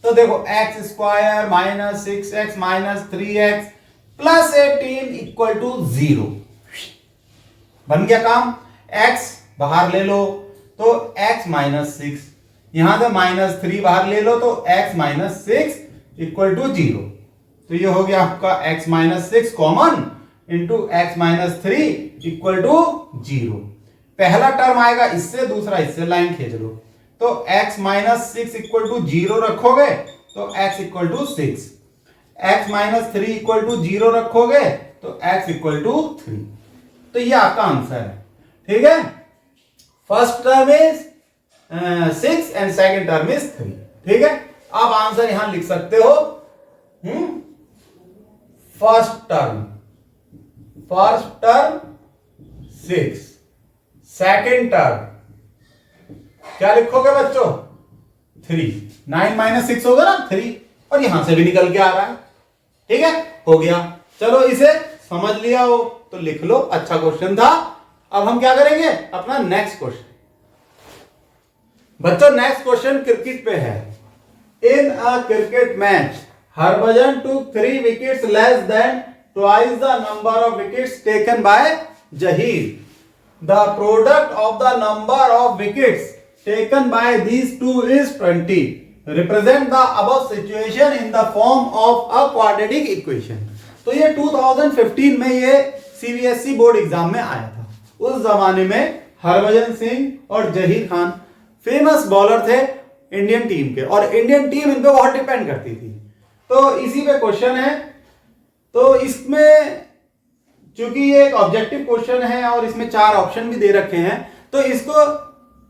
तो देखो x² -6x -3x plus 18 equal to 0। बन गया काम। x बाहर ले लो तो x -6, यहां से -3 बाहर ले लो तो x -6 इक्वल टू 0। तो ये हो गया आपका x -6 common into x -3 equal to 0। पहला टर्म आएगा इससे, दूसरा इससे, लाइन खींच लो। तो x -6 इक्वल टू 0 रखोगे तो x equal to 6, x -3 equal to 0 रखोगे तो x इक्वल टू 3। तो ये आपका आंसर है। ठीक है, first term is 6 and second term is 3। ठीक है, आप आंसर यहां लिख सकते हो। फर्स्ट टर्म 6, सेकेंड टर्म क्या लिखोगे बच्चों? 3। 9 - 6 होगा ना 3, और यहां से भी निकल के आ रहा है। ठीक है, हो गया। चलो इसे समझ लिया हो तो लिख लो, अच्छा क्वेश्चन था। अब हम क्या करेंगे, अपना नेक्स्ट क्वेश्चन। बच्चों नेक्स्ट क्वेश्चन क्रिकेट पे है। In a cricket match Harbhajan took 3 wickets less than twice the number of wickets taken by Jahir. The product of the number of wickets taken by these two is 20. Represent the above situation in the form of a quadratic equation. तो ये 2015 में ये CBSE board exam में आया था। उस जमाने में हरभजन सिंह और जहीर खान फेमस बॉलर थे इंडियन टीम के, और इंडियन टीम इन पे बहुत डिपेंड करती थी। तो इसी पे क्वेश्चन है। तो इसमें चूंकि ये एक ऑब्जेक्टिव क्वेश्चन है और इसमें 4 ऑप्शन भी दे रखे हैं, तो इसको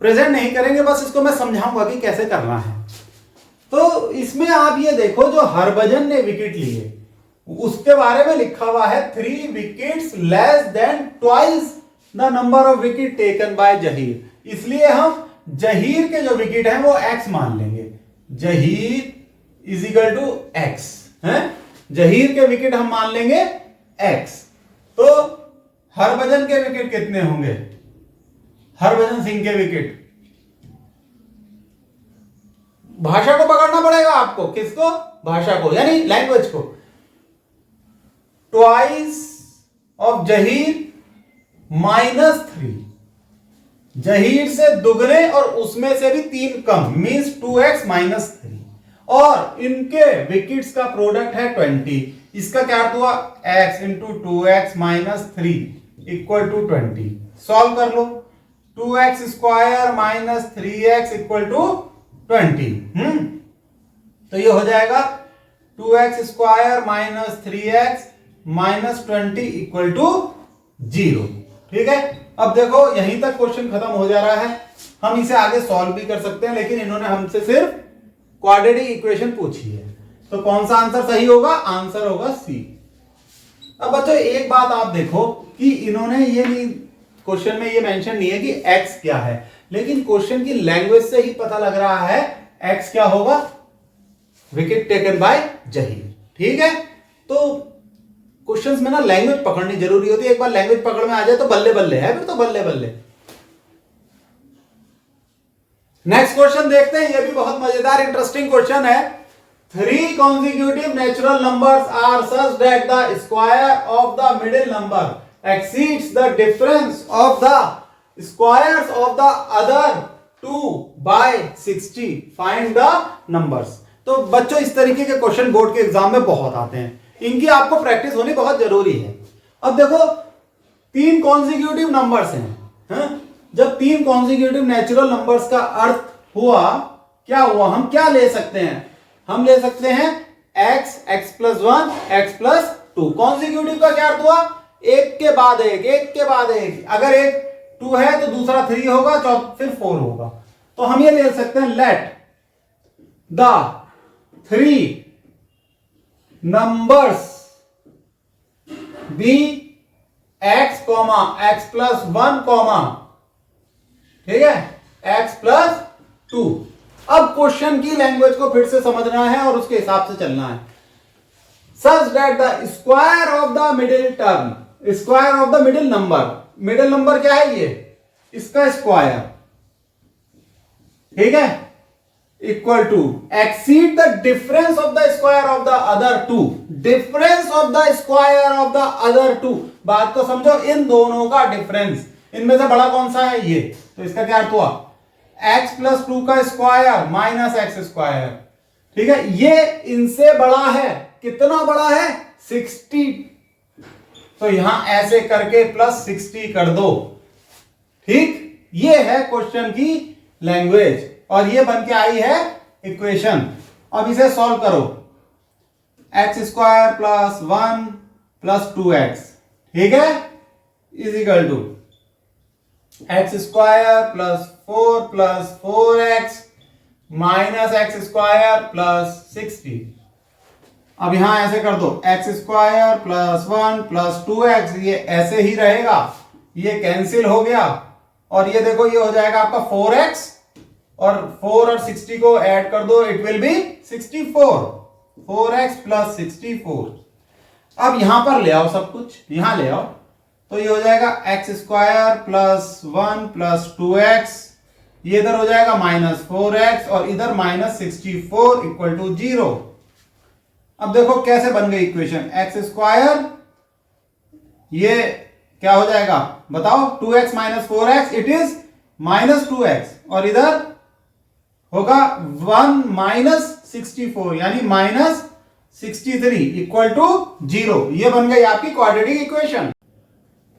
प्रेजेंट नहीं करेंगे, बस इसको मैं समझाऊंगा कि कैसे करना है। तो इसमें आप ये देखो, जो हरभजन ने विकेट लिए उसके बारे में लिखा हुआ है 3 wickets less than twice the number of wicket taken by Zaheer. इसलिए हम जहीर के जो विकेट हैं वो x मान लेंगे। जहीर इज इक्वल टू x है, जहीर के विकेट हम मान लेंगे x। तो हरभजन के विकेट कितने होंगे? हरभजन सिंह के विकेट भाषा को पकड़ना पड़ेगा आपको। किसको? भाषा को, यानी लैंग्वेज को। ट्वाइस ऑफ जहीर -3, जहीर से दुगने और उसमें से भी 3 कम, मीन्स 2x -3, और इनके विकेट्स का प्रोडक्ट है 20। इसका क्या अर्थ हुआ? x into 2x -3 equal to 20। Solve कर लो। 2x square minus 3x equal to 20। तो ये हो जाएगा 2x square minus 3x minus 20 equal to 0। ठीक है, अब देखो यहीं तक क्वेश्चन खत्म हो जा रहा है। हम इसे आगे सॉल्व भी कर सकते हैं, लेकिन इन्होंने हमसे सिर्फ क्वाड्रेटिक इक्वेशन पूछी है। तो कौन सा आंसर सही होगा? आंसर होगा सी। अब बच्चों एक बात आप देखो कि इन्होंने ये नहीं, क्वेश्चन में ये मेंशन नहीं है कि x क्या है, लेकिन क्वेश्चन की लैंग्वेज से ही पता लग रहा है x क्या होगा? Wicket taken by Zaheer. ठीक है, तो क्वेश्चंस में ना लैंग्वेज पकड़नी जरूरी होती है। एक बार लैंग्वेज पकड़ में आ जाए तो बल्ले बल्ले है, फिर तो बल्ले बल्ले। नेक्स्ट क्वेश्चन देखते हैं, ये भी बहुत मजेदार इंटरेस्टिंग क्वेश्चन है। 3 consecutive natural numbers are such that the square of the middle number exceeds the difference of the squares of the other 2 by 60. Find the numbers. तो बच्चों इस तरीके के क्वेश्चन बोर्ड के एग्जाम में बहुत आते हैं, इनकी आपको प्रैक्टिस होनी बहुत जरूरी है। अब देखो 3 कॉन्जिक्यूटिव नंबर्स हैं, जब 3 कॉन्जिक्यूटिव नेचुरल नंबर्स का अर्थ हुआ, क्या हुआ? हम क्या ले सकते हैं? हम ले सकते हैं x, x plus 1, x plus 2। Consecutive का क्या अर्थ हुआ? एक के बाद एक, एक के बाद एक। अगर एक 2 है तो दूसरा 3 होगा, फिर 4 होगा। तो हम ये ले सकते हैं, let the 3 numbers be x, x plus 1, ठीक है, x प्लस 2। अब क्वेश्चन की लैंग्वेज को फिर से समझना है और उसके हिसाब से चलना है। Such that the square of the middle term, square of the middle number, middle number क्या है? ये इसका स्क्वायर, ठीक है, equal to exceed the difference of the square of the other 2। Difference of the square of the other 2, बात को समझो, इन दोनों का डिफरेंस, इनमें से बड़ा कौन सा है? ये। तो इसका क्या अर्थ हुआ? x प्लस 2 का स्क्वायर माइनस एक्स स्क्वायर। ठीक है, ये इनसे बड़ा है। कितना बड़ा है? 60। तो यहां ऐसे करके प्लस 60 कर दो। ठीक, ये है क्वेश्चन की लैंग्वेज और ये बन के आई है इक्वेशन। अब इसे सॉल्व करो। X square plus 1 plus 2x, ठीक है, is equal to x square plus 4 plus 4x minus x square plus 60। अब यहां ऐसे कर दो, x square plus 1 plus 2x, ये ऐसे ही रहेगा, ये कैंसिल हो गया, और ये देखो ये हो जाएगा आपका 4x, और 4 और 60 को ऐड कर दो, it will be 64। 4x plus 64। अब यहां पर ले आओ सब कुछ, यहां ले आओ, तो ये हो जाएगा x square plus 1 plus 2x, ये इधर हो जाएगा माइनस 4x, और इधर माइनस 64 इक्वल टू 0। अब देखो कैसे बन गई इक्वेशन। एक्स स्क्वायर, ये क्या हो जाएगा बताओ? 2x minus 4x, it is minus 2x, और इधर होगा 1 माइनस 64 यानी माइनस 63 इक्वल टू 0। ये बन गई आपकी क्वाड्रेटिक इक्वेशन।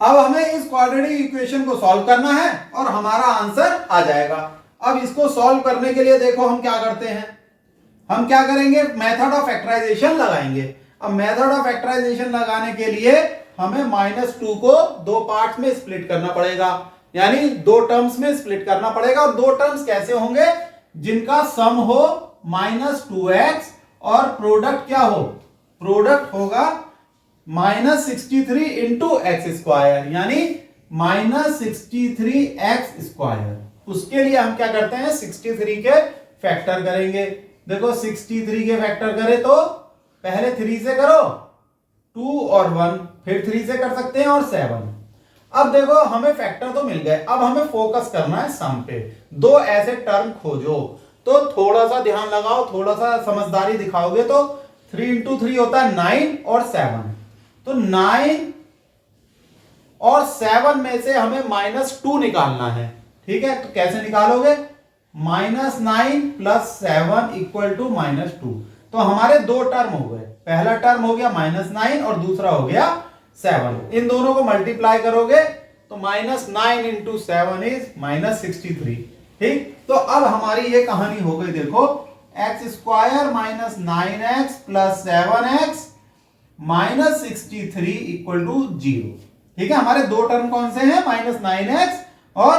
अब हमें इस क्वाड्रेटिक इक्वेशन को सॉल्व करना है और हमारा आंसर आ जाएगा। अब इसको सॉल्व करने के लिए देखो हम क्या करते हैं, हम क्या करेंगे? मेथड ऑफ फैक्टराइजेशन लगाएंगे। अब मेथड ऑफ फैक्टराइजेशन लगाने के लिए हमें -2 को 2 पार्ट्स में स्प्लिट करना पड़ेगा, यानी 2 टर्म्स में स्प्लिट करना पड़ेगा। और 2 टर्म्स कैसे होंगे? जिनका सम हो -2x और प्रोडक्ट क्या हो? प्रोडक्ट होगा -63 इंटू एक्स स्क्वायर, यानी -63x स्क्वायर। उसके लिए हम क्या करते हैं? 63 के फैक्टर करेंगे। देखो 63 के फैक्टर करें तो पहले 3 से करो, 2 और 1, फिर 3 से कर सकते हैं और 7। अब देखो हमें फैक्टर तो मिल गए, अब हमें फोकस करना है सम पे। 2 ऐसे टर्म खोजो तो थोड़ा सा ध्यान लगाओ, थोड़ा सा समझदारी दिखाओगे तो 3 इंटू 3 होता है 9 और 7। तो 9 और 7 में से हमें -2 निकालना है। ठीक है, तो कैसे निकालोगे? -9 + 7 = -2। तो हमारे दो टर्म हो गए, पहला टर्म हो गया -9 और दूसरा हो गया 7। इन दोनों को मल्टीप्लाई करोगे तो -9 × 7 इज -63। ठीक, तो अब हमारी ये कहानी हो गई, देखो x² - 9x + 7x -63 = 0। ठीक है, हमारे दो टर्म कौन से हैं? -9x और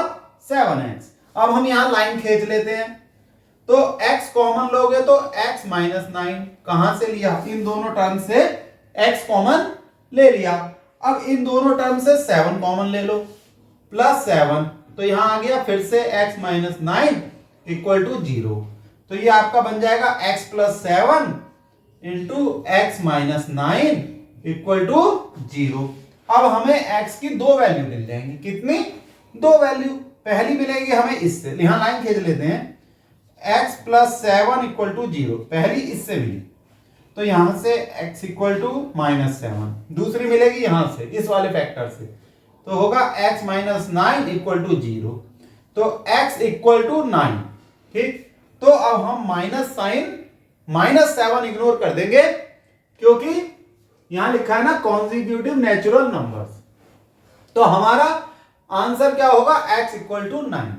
7x। अब हम यहां लाइन खींच लेते हैं, तो x कॉमन लोगे तो x - 9 कहां से लिया? इन दोनों टर्म से x कॉमन ले लिया। अब इन दोनों टर्म से 7 कॉमन ले लो, +7, तो यहां आ गया फिर से x - 9 = 0। तो ये आपका बन जाएगा x + 7 × x - 9 = 0। अब हमें x की दो वैल्यू मिल जाएंगी। कितनी? दो वैल्यू। पहली मिलेगी हमें इससे, यहां लाइन खींच लेते हैं, x + 7 = 0, पहली इससे मिली, तो यहां से x = -7। दूसरी मिलेगी यहां से, इस वाले फैक्टर से, तो होगा x - 9 = 0। तो x = 9। ठीक, तो अब हम माइनस साइन -7 इग्नोर कर देंगे, क्योंकि यहां लिखा है ना कॉन्जिक्यूटिव नेचुरल नंबर्स। तो हमारा आंसर क्या होगा? x = 9।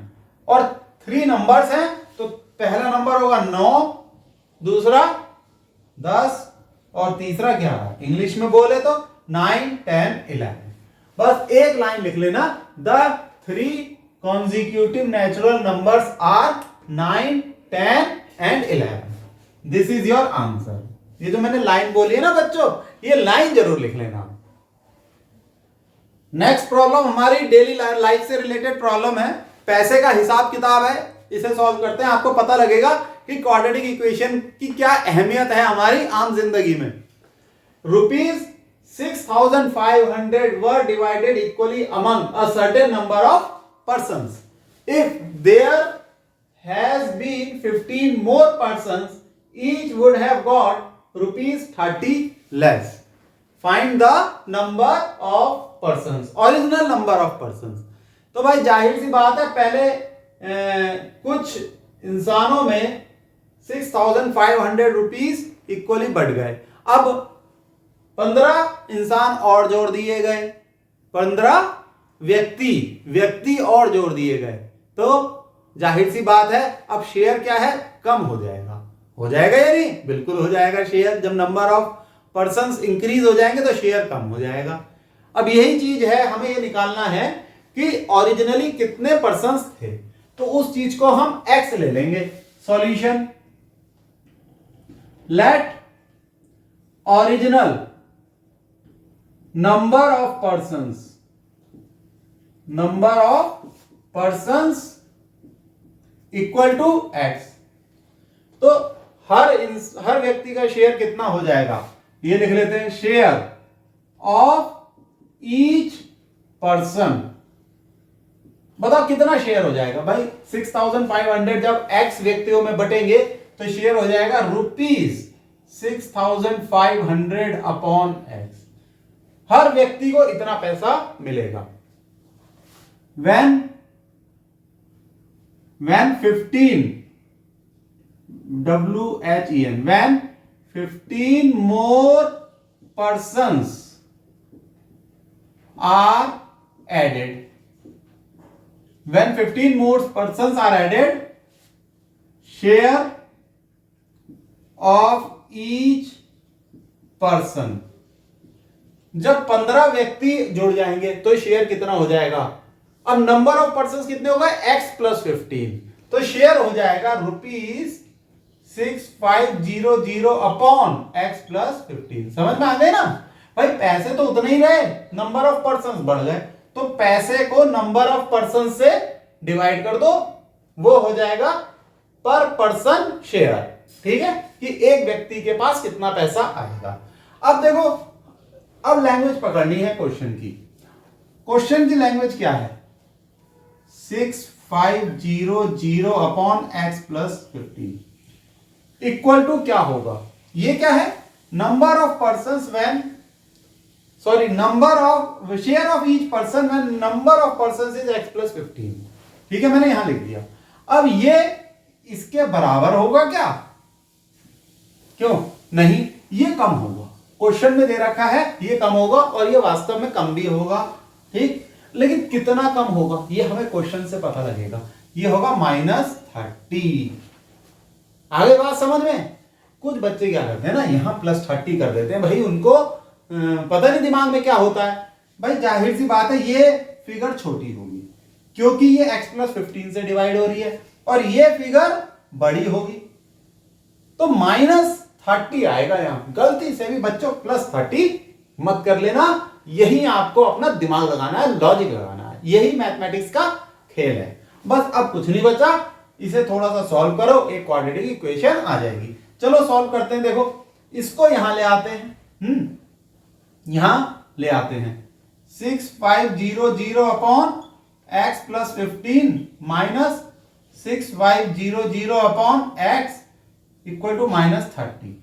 और 3 नंबर्स हैं, तो पहला नंबर होगा 9, दूसरा 10 और तीसरा 11। इंग्लिश में बोले तो 9, 10, 11। बस एक लाइन लिख लेना, the 3 consecutive natural numbers are 9, 10 and 11. This is your answer. ये जो मैंने लाइन बोली है ना बच्चों, ये लाइन जरूर लिख लेना। नेक्स्ट प्रॉब्लम हमारी डेली लाइफ से रिलेटेड प्रॉब्लम है, पैसे का हिसाब किताब है। इसे सॉल्व करते हैं, आपको पता लगेगा कि क्वाड्रेटिक इक्वेशन की क्या अहमियत है हमारी आम जिंदगी में। ₹6,500 were divided equally among a certain number of persons. If there has been 15 more persons, each would have got ₹30 less. Find the number of persons, original number of persons. तो भाई जाहिर सी बात है, पहले कुछ इंसानों में 6,500 रुपीज इक्वली बढ़ गए। अब 15 इंसान और जोड़ दिए गए, 15 व्यक्ति और जोड़ दिए गए, तो जाहिर सी बात है अब शेयर क्या है? कम हो जाएगा या नहीं? बिल्कुल हो जाएगा शेयर। जब नंबर ऑफ पर्संस इंक्रीज हो जाएंगे तो शेयर कम हो जाएगा। अब यही चीज है, हमें ये निकालना है कि ओरिजिनली कितने पर्संस थे, तो उस चीज को हम x ले लेंगे। Solution, let original number of persons equal to x। तो हर व्यक्ति का शेयर कितना हो जाएगा, ये लिख लेते हैं, शेयर ऑफ ईच पर्सन। बताओ कितना शेयर हो जाएगा भाई? 6,500 जब x व्यक्तियों में बटेंगे तो शेयर हो जाएगा ₹6,500 अपॉन x। हर व्यक्ति को इतना पैसा मिलेगा। when 15 when 15 more persons are added, when 15 more persons are added, share of each person। जब 15 व्यक्ति जुड़ जाएंगे तो शेयर कितना हो जाएगा? अब नंबर ऑफ पर्संस कितने होगा? x + 15, तो शेयर हो जाएगा ₹6,500 अपॉन x + 15। समझ में आ गए ना भाई? पैसे तो उतने ही रहे, नंबर ऑफ पर्संस बढ़ गए, तो पैसे को नंबर ऑफ पर्सन से डिवाइड कर दो, वो हो जाएगा पर पर्सन शेयर। ठीक है, कि एक व्यक्ति के पास कितना पैसा आएगा। अब देखो, अब लैंग्वेज पकड़नी है क्वेश्चन की। क्वेश्चन की लैंग्वेज क्या है? 6500 upon x plus 15 equal to क्या होगा? ये क्या है? Number of person when number of share of each person when number of person is x plus 15। ठीक है, मैंने यहां लिख दिया। अब ये इसके बराबर होगा क्या? क्यों नहीं, ये कम होगा। क्वेश्चन में दे रखा है ये कम होगा और ये वास्तव में कम भी होगा। ठीक, लेकिन कितना कम होगा ये हमें क्वेश्चन से पता लगेगा। ये होगा -30। आगे बात समझ में? कुछ बच्चे क्या करते हैं ना, यहां +30 कर देते हैं। भाई उनको पता नहीं दिमाग में क्या होता है। भाई जाहिर सी बात है ये फिगर छोटी होगी क्योंकि ये x प्लस 15 से डिवाइड हो रही है और ये फिगर बड़ी होगी, तो -30 आएगा। यहां गलती से भी बच्चों +30 मत कर लेना। यही आपको अपना दिमाग लगाना है, लॉजिक लगाना है। यही मैथमेटिक्स का खेल है। बस अब कुछ नहीं बचा, इसे थोड़ा सा सॉल्व करो, एक क्वाड्रेटिक इक्वेशन आ जाएगी। चलो सॉल्व करते हैं। देखो इसको यहां ले आते हैं, यहां ले आते हैं। 6500 upon x plus 15 minus 6500 upon x equal to -30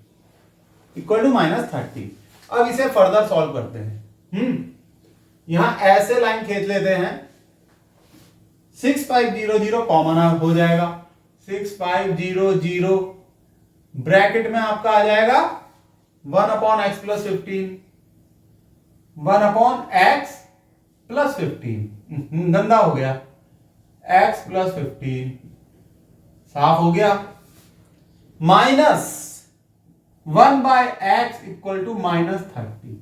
equal to -30। अब इसे फर्दर सॉल्व करते हैं। यहां ऐसे लाइन खींच लेते हैं। 6500 कॉमन हो जाएगा। 6500 ब्रैकेट में आपका आ जाएगा 1 upon x plus 15, 1 upon x plus 15। गंदा हो गया, x प्लस 15 साफ हो गया, minus 1 by x equal to -30।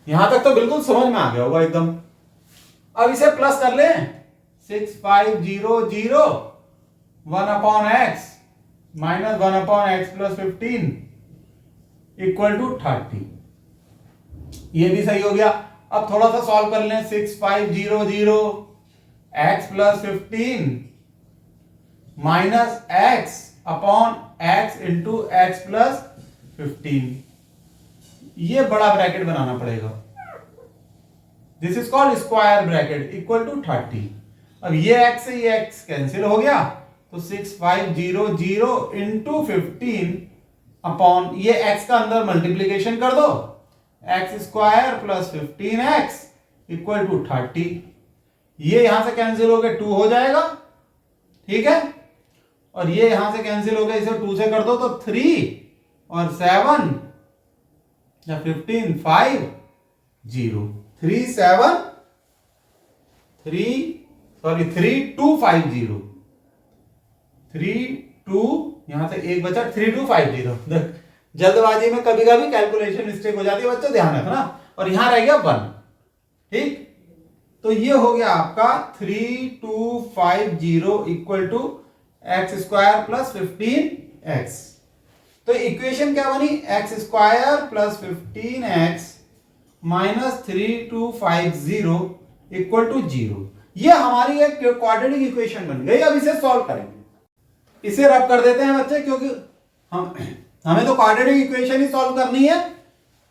यहां तक तो बिल्कुल समझ में आ गया होगा एकदम। अब इसे प्लस कर लें। 6500 1 upon x minus 1 upon x plus 15 equal to 30। ये भी सही हो गया। अब थोड़ा सा सॉल्व कर लें। 6500 x plus 15 minus x upon x into x plus 15। ये बड़ा ब्रैकेट बनाना पड़ेगा। This is called square bracket equal to 30। अब ये x से ये x कैंसिल हो गया, तो 6500 इंटू 15 अपॉन ये x का अंदर मल्टीप्लीकेशन कर दो, x square plus 15x equal to 30। ये यहां से कैंसिल हो गया, 2 हो जाएगा। ठीक है, और ये यहां से कैंसिल हो गया, इसे 2 से कर दो तो 3 और 7 या 15 5 0 3 7 3 2 5 0 3 2 यहां से एक बचा 3 2 5 0। जल्दबाजी में कभी कभी कैलकुलेशन मिस्टेक हो जाती है बच्चों, ध्यान रखना। और यहां रह गया 1। ठीक, तो ये हो गया आपका 3250 equal to x square plus 15x। तो इक्वेशन क्या बनी? X square plus 15x minus 3250 equal to 0। ये हमारी एक क्वाड्रेटिक इक्वेशन बन गई। अब इसे सॉल्व करेंगे। इसे रब कर देते हैं बच्चे, क्योंकि हमें तो क्वाड्रेटिक इक्वेशन ही सॉल्व करनी है।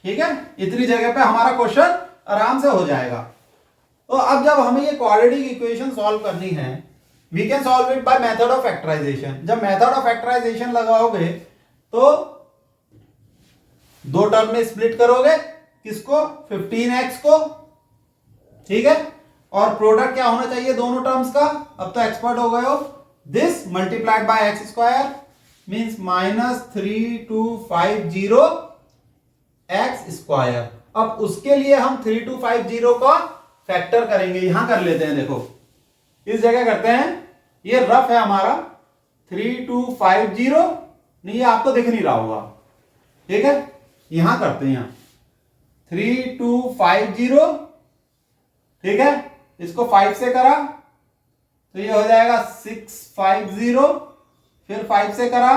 ठीक है, इतनी जगह पे हमारा क्वेश्चन आराम से हो जाएगा। तो अब जब हमें ये क्वाड्रेटिक इक्वेशन सॉल्व करनी है, we can solve it by method of factorisation. जब मेथड ऑफ फैक्टराइजेशन लगाओगे तो 2 टर्म में स्प्लिट करोगे। किसको? 15x को। ठीक है, और प्रोडक्ट क्या होना चाहिए दोनों टर्म्स का? अब तो एक्सपर्ट हो गए हो। This multiplied by x square means -3250 x square. अब उसके लिए हम 3250 का फैक्टर करेंगे। यहां कर लेते हैं, देखो इस जगह करते हैं। ये रफ है हमारा 3250, नहीं ये आपको दिख नहीं रहा होगा। ठीक है, यहां करते हैं, यहां 3250। ठीक है, इसको 5 से करा तो ये हो जाएगा 650, फिर 5 से करा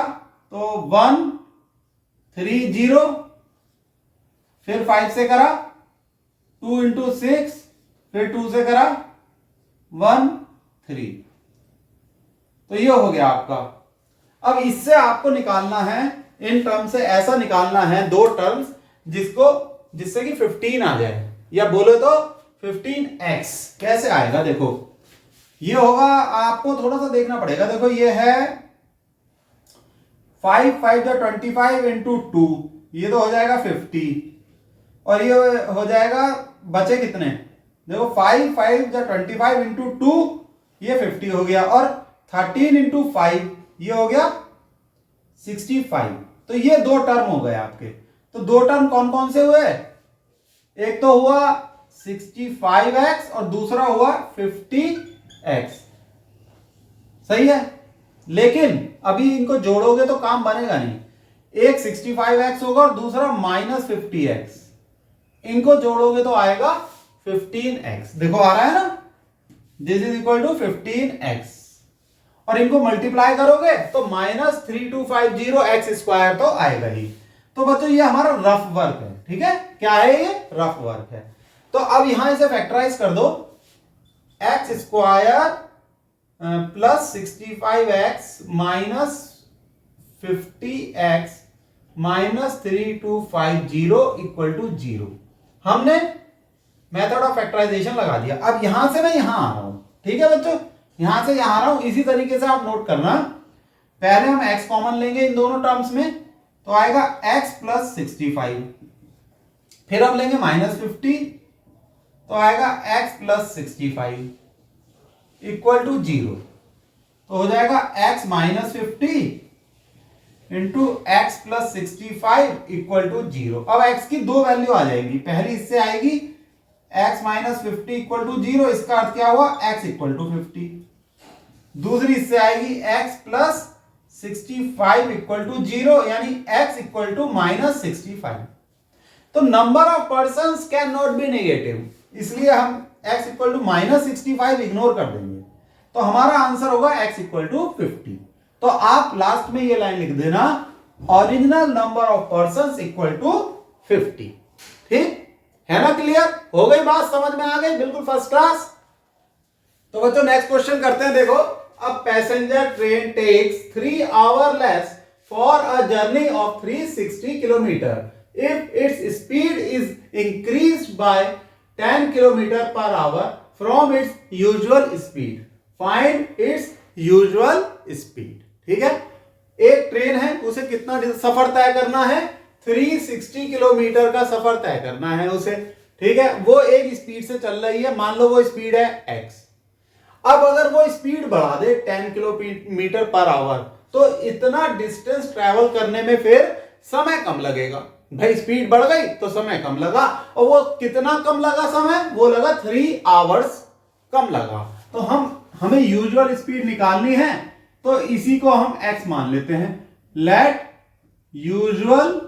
तो 130, फिर 5 से करा 2 इंटू 6, फिर 2 से करा 13। तो ये हो गया आपका। अब इससे आपको निकालना है, इन टर्म से ऐसा निकालना है 2 टर्म्स जिससे कि 15 आ जाए, या बोले तो 15x। कैसे आएगा? देखो ये होगा, आपको थोड़ा सा देखना पड़ेगा। देखो ये है 5 5 जो 25 इंटू 2, ये तो हो जाएगा 50, और ये हो जाएगा, बचे कितने, देखो 5 5 जो 25 इंटू 2, ये 50 हो गया, और 13 इंटू 5 ये हो गया 65। तो ये दो टर्म हो गए आपके। तो दो टर्म कौन कौन से हुए, एक तो हुआ 65x और दूसरा हुआ 50x, सही है। लेकिन अभी इनको जोड़ोगे तो काम बनेगा नहीं, एक 65x होगा और दूसरा -50x, इनको जोड़ोगे तो आएगा 15x। देखो आ रहा है ना, this is equal to 15x, और इनको मल्टीप्लाई करोगे तो -3250x² तो आएगा ही। तो बच्चों ये हमारा रफ वर्क है, ठीक है, क्या है ये, रफ वर्क है। तो अब यहां इसे फैक्टराइज कर दो, x² plus 65x minus 50x minus 3250 equal to 0। हमने मेथड ऑफ फैक्टराइजेशन लगा दिया। अब यहां से मैं यहां आ रहा हूं, ठीक है बच्चों, यहां से यहां आ रहा हूं। इसी तरीके से आप नोट करना, पहले हम x कॉमन लेंगे इन दोनों टर्म्स में, तो आएगा x प्लस 65, फिर हम लेंगे -50, तो आएगा x प्लस 65 इक्वल टू 0। तो हो जाएगा x minus 50 into x plus 65 equal to 0। अब x की दो वैल्यू आ जाएगी, पहली इससे आएगी x माइनस 50 इक्वल टू 0, इसका अर्थ क्या हुआ, x इक्वल टू 50। दूसरी इससे आएगी x प्लस 65 इक्वल टू 0, यानी x इक्वल टू -65। तो number of persons cannot be negative, इसलिए हम x इक्वल टू -65 इग्नोर कर देंगे। तो हमारा आंसर होगा x इक्वल टू 50। तो आप लास्ट में ये लाइन लिख देना, original number of persons equal to 50। ठीक है ना, क्लियर हो गई बात, समझ में आ गई, बिल्कुल फर्स्ट क्लास। तो बच्चों नेक्स्ट क्वेश्चन करते हैं। देखो, अब passenger train takes 3 hours less for a journey of 360 kilometres if its speed is increased by 10 kilometer per hour from its usual speed, find its usual speed। ठीक है, एक train है, उसे कितना सफर तय करना है, 360 किलोमीटर का सफर तय करना है उसे। ठीक है, वो एक स्पीड से चल रही है, मान लो वो स्पीड है x। अब अगर वो स्पीड बढ़ा दे 10 किलोमीटर पर आवर, तो इतना डिस्टेंस ट्रैवल करने में फिर समय कम लगेगा। भाई स्पीड बढ़ गई तो समय कम लगा, और वो कितना कम लगा समय, वो लगा 3 hours कम लगा। तो हमें यूजुअल स्पीड निकालनी है, तो इसी को हम x मान लेते हैं। Let usual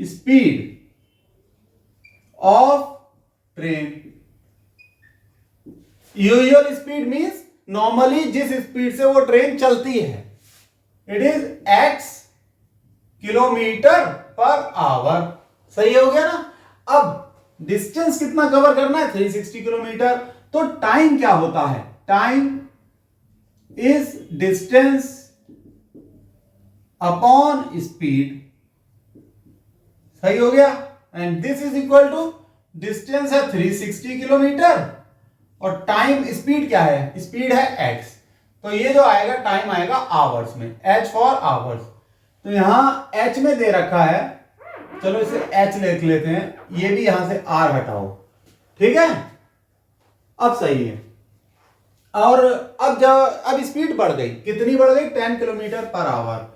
speed of train, usual speed means normally जिस स्पीड से वो ट्रेन चलती है, it is x kilometre per hour. सही हो गया ना। अब डिस्टेंस कितना कवर करना है, 360 किलोमीटर। तो टाइम क्या होता है, time is distance upon speed. सही हो गया। And this is equal to, distance है 360 किलोमीटर और टाइम स्पीड क्या है, स्पीड है x। तो ये जो आएगा टाइम आएगा आवर्स में, h फॉर आवर्स। तो यहां h में दे रखा है, चलो इसे h लिख लेते हैं, ये भी यहां से r हटाओ। ठीक है, अब सही है। और अब स्पीड बढ़ गई, कितनी बढ़ गई, 10 kilometre per our.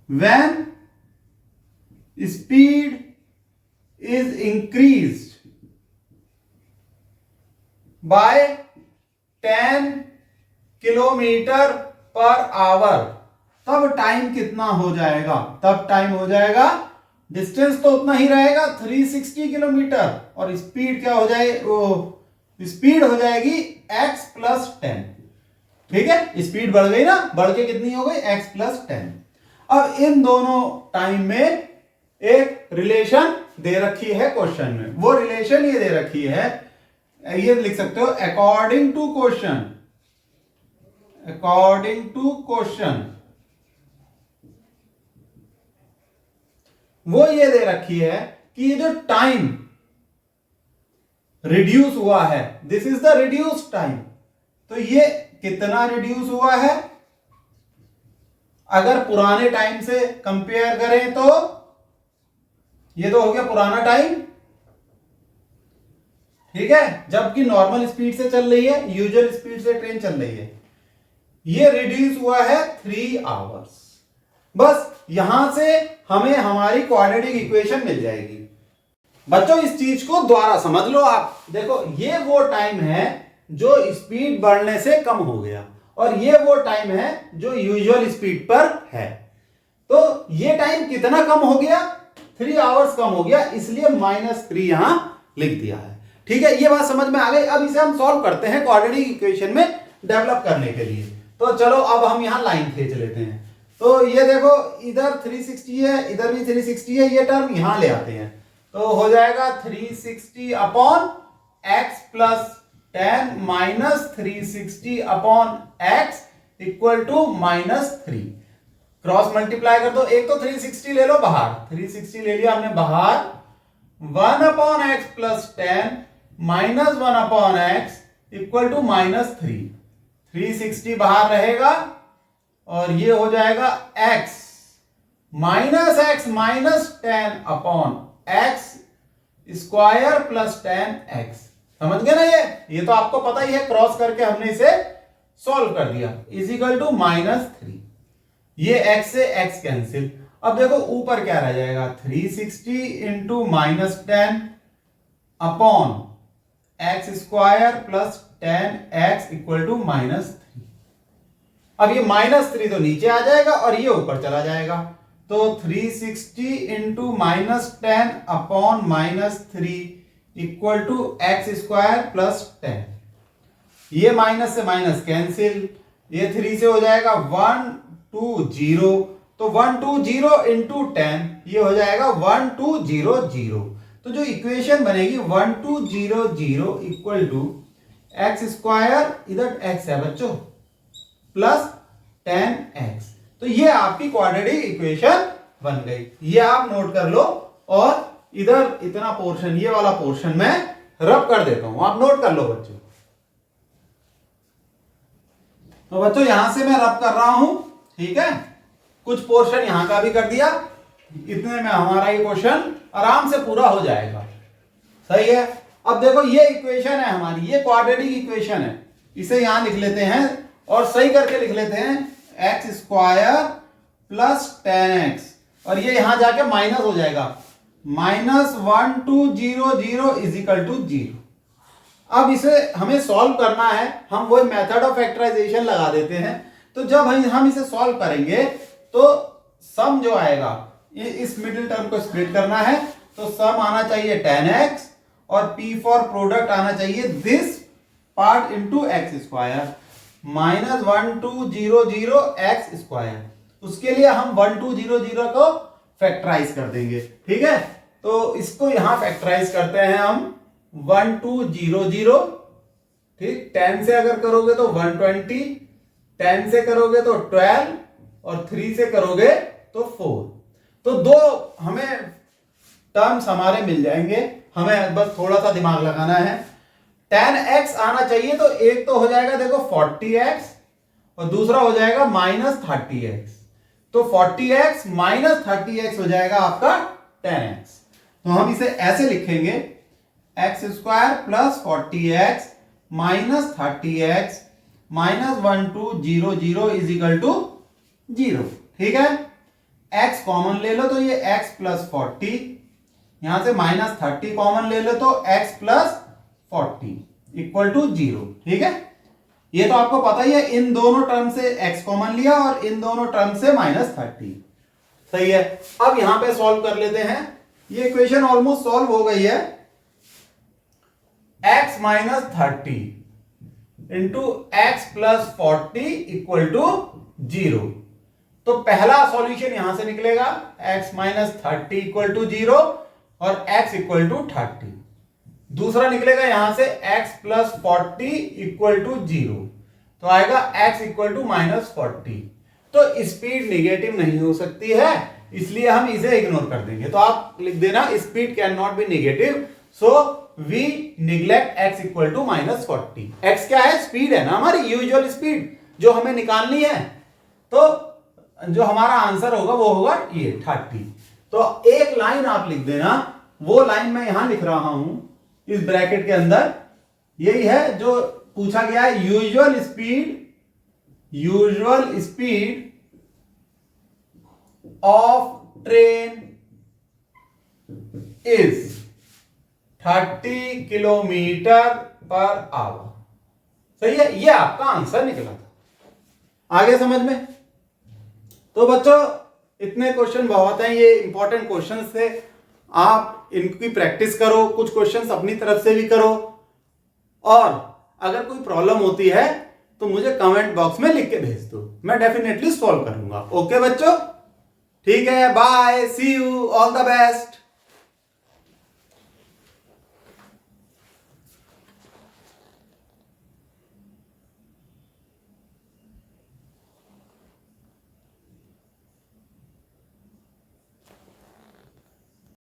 When speed is increased by 10 kilometre per our, तब टाइम कितना हो जाएगा, तब टाइम हो जाएगा, डिस्टेंस तो उतना ही रहेगा 360 किलोमीटर, और स्पीड क्या हो जाए, स्पीड हो जाएगी x प्लस 10। ठीक है, स्पीड बढ़ गई ना, बढ़ के कितनी हो गई, x प्लस 10। अब इन दोनों टाइम में एक रिलेशन दे रखी है क्वेश्चन में, वो रिलेशन ये दे रखी है, ये लिख सकते हो according to question, according to question, वो ये दे रखी है कि ये जो टाइम रिड्यूस हुआ है, this is the reduce time, तो ये कितना रिड्यूस हुआ है? अगर पुराने टाइम से कंपेयर करें तो ये तो हो गया पुराना टाइम, ठीक है, जबकि नॉर्मल स्पीड से चल रही है, यूजुअल स्पीड से ट्रेन चल रही है। ये रिड्यूस हुआ है 3 आवर्स। बस यहां से हमें हमारी क्वाड्रेटिक इक्वेशन मिल जाएगी। बच्चों इस चीज को दोबारा समझ लो आप। देखो ये वो टाइम है जो स्पीड बढ़ने से कम हो गया और ये वो टाइम है जो यूजुअल स्पीड पर है। तो ये टाइम कितना कम हो गया? 3 आवर्स कम हो गया, इसलिए -3 यहां लिख दिया है। ठीक है, ये बात समझ में आ गई। अब इसे हम सॉल्व करते हैं क्वाड्रेटिक इक्वेशन में डेवलप करने के लिए। तो चलो अब हम यहां लाइन खींच लेते हैं। तो ये देखो इधर 360 है, इधर भी 360 है, ये टर्म यहां ले आते हैं तो हो जाएगा 360 upon x plus 10 minus 360 upon x equal to -3। Cross multiply कर दो, एक तो 360 ले लो बाहर, 360 ले लिया हमने बाहर, 1 upon x plus 10 minus 1 upon x equal to -3। 360 बाहर रहेगा और ये हो जाएगा x minus 10 upon x square plus 10x। समझ गए ना? ये तो आपको पता ही है, क्रॉस करके हमने इसे सॉल्व कर दिया, इज इक्वल टू -3। ये x से x कैंसिल। अब देखो ऊपर क्या रह जाएगा, 360 into -10 upon x square plus 10x equal to -3। अब ये -3 तो नीचे आ जाएगा और ये ऊपर चला जाएगा, तो 360 into -10 upon -3 equal to x square plus 10। ये माइनस से माइनस कैंसिल, ये 3 से हो जाएगा 120, तो 120 इंटू 10 ये हो जाएगा 1200। तो जो इक्वेशन बनेगी 1200 इक्वल टू x स्क्वायर, इधर x है बच्चों, प्लस 10x। तो ये आपकी क्वाड्रेटिक इक्वेशन बन गई। ये आप नोट कर लो और इधर इतना पोर्शन, ये वाला पोर्शन मैं रब कर देता हूं, आप नोट कर लो बच्चों। तो बच्चों यहां से मैं रब कर रहा हूं, ठीक है, कुछ पोर्शन यहां का भी कर दिया, इतने में हमारा ये क्वेश्चन आराम से पूरा हो जाएगा। सही है। अब देखो ये इक्वेशन है हमारी, ये क्वाड्रेटिक इक्वेशन है, इसे यहां लिख लेते हैं और सही करके लिख लेते हैं x स्क्वायर प्लस 10x, और ये यहां जाके माइनस हो जाएगा, -1200 इज इक्वल टू 0। अब इसे हमें सॉल्व करना है, हम वही मेथड ऑफ फैक्टराइजेशन लगा देते हैं। तो जब हम इसे सॉल्व करेंगे तो सम जो आएगा, ये इस मिडिल टर्म को स्प्लिट करना है, तो सम आना चाहिए 10x और p फॉर प्रोडक्ट आना चाहिए this part into x square, -1200 x square. उसके लिए हम 1200 को फैक्टराइज कर देंगे, ठीक है। तो इसको यहां फैक्टराइज करते हैं हम 1200, ठीक, 10 से अगर करोगे तो 120, 10 से करोगे तो 12 और 3 से करोगे तो 4। तो दो हमें टर्म्स हमारे मिल जाएंगे, हमें बस थोड़ा सा दिमाग लगाना है। 10x आना चाहिए, तो एक तो हो जाएगा देखो 40x और दूसरा हो जाएगा -30x, तो 40x माइनस 30x हो जाएगा आपका 10x। तो हम इसे ऐसे लिखेंगे, x square plus 40x minus 30x minus 1200 is equal to 0, ठीक है। x कॉमन ले लो तो ये x प्लस 40, यहां से -30 कॉमन ले लो तो x प्लस 40 इक्वल टू 0, ठीक है। ये तो आपको पता ही है, इन दोनों टर्म से x कॉमन लिया और इन दोनों टर्म से -30, सही है। अब यहां पे सॉल्व कर लेते हैं, ये इक्वेशन ऑलमोस्ट सॉल्व हो गई है। x minus 30 into x plus 40 equal to 0। तो पहला सॉल्यूशन यहां से निकलेगा, x माइनस 30 इक्वल टू 0 और x इक्वल टू 30। दूसरा निकलेगा यहां से x प्लस 40 इक्वल टू 0, तो आएगा x इक्वल टू -40। तो स्पीड निगेटिव नहीं हो सकती है, इसलिए हम इसे इग्नोर कर देंगे। तो आप लिख देना speed cannot be negative, so we neglect x equal to -40। x क्या है? स्पीड है ना, हमारी यूजुअल स्पीड जो हमें निकालनी है। तो जो हमारा आंसर होगा वो होगा ये 30। तो एक लाइन आप लिख देना, वो लाइन मैं यहां लिख रहा हूं इस ब्रैकेट के अंदर, यही है जो पूछा गया है। Usual speed of train is 30 kilometre per hour. सही है, ये आपका आंसर निकला था। आगे समझ में? तो बच्चों इतने क्वेश्चन बहुत हैं, ये इंपॉर्टेंट क्वेश्चंस थे। आप इनकी प्रैक्टिस करो, कुछ क्वेश्चंस अपनी तरफ से भी करो, और अगर कोई प्रॉब्लम होती है तो मुझे कमेंट बॉक्स में लिख के भेज दो, मैं डेफिनेटली सॉल्व करूंगा। ओके बच्चों, ठीक है, bye, see you, all the best.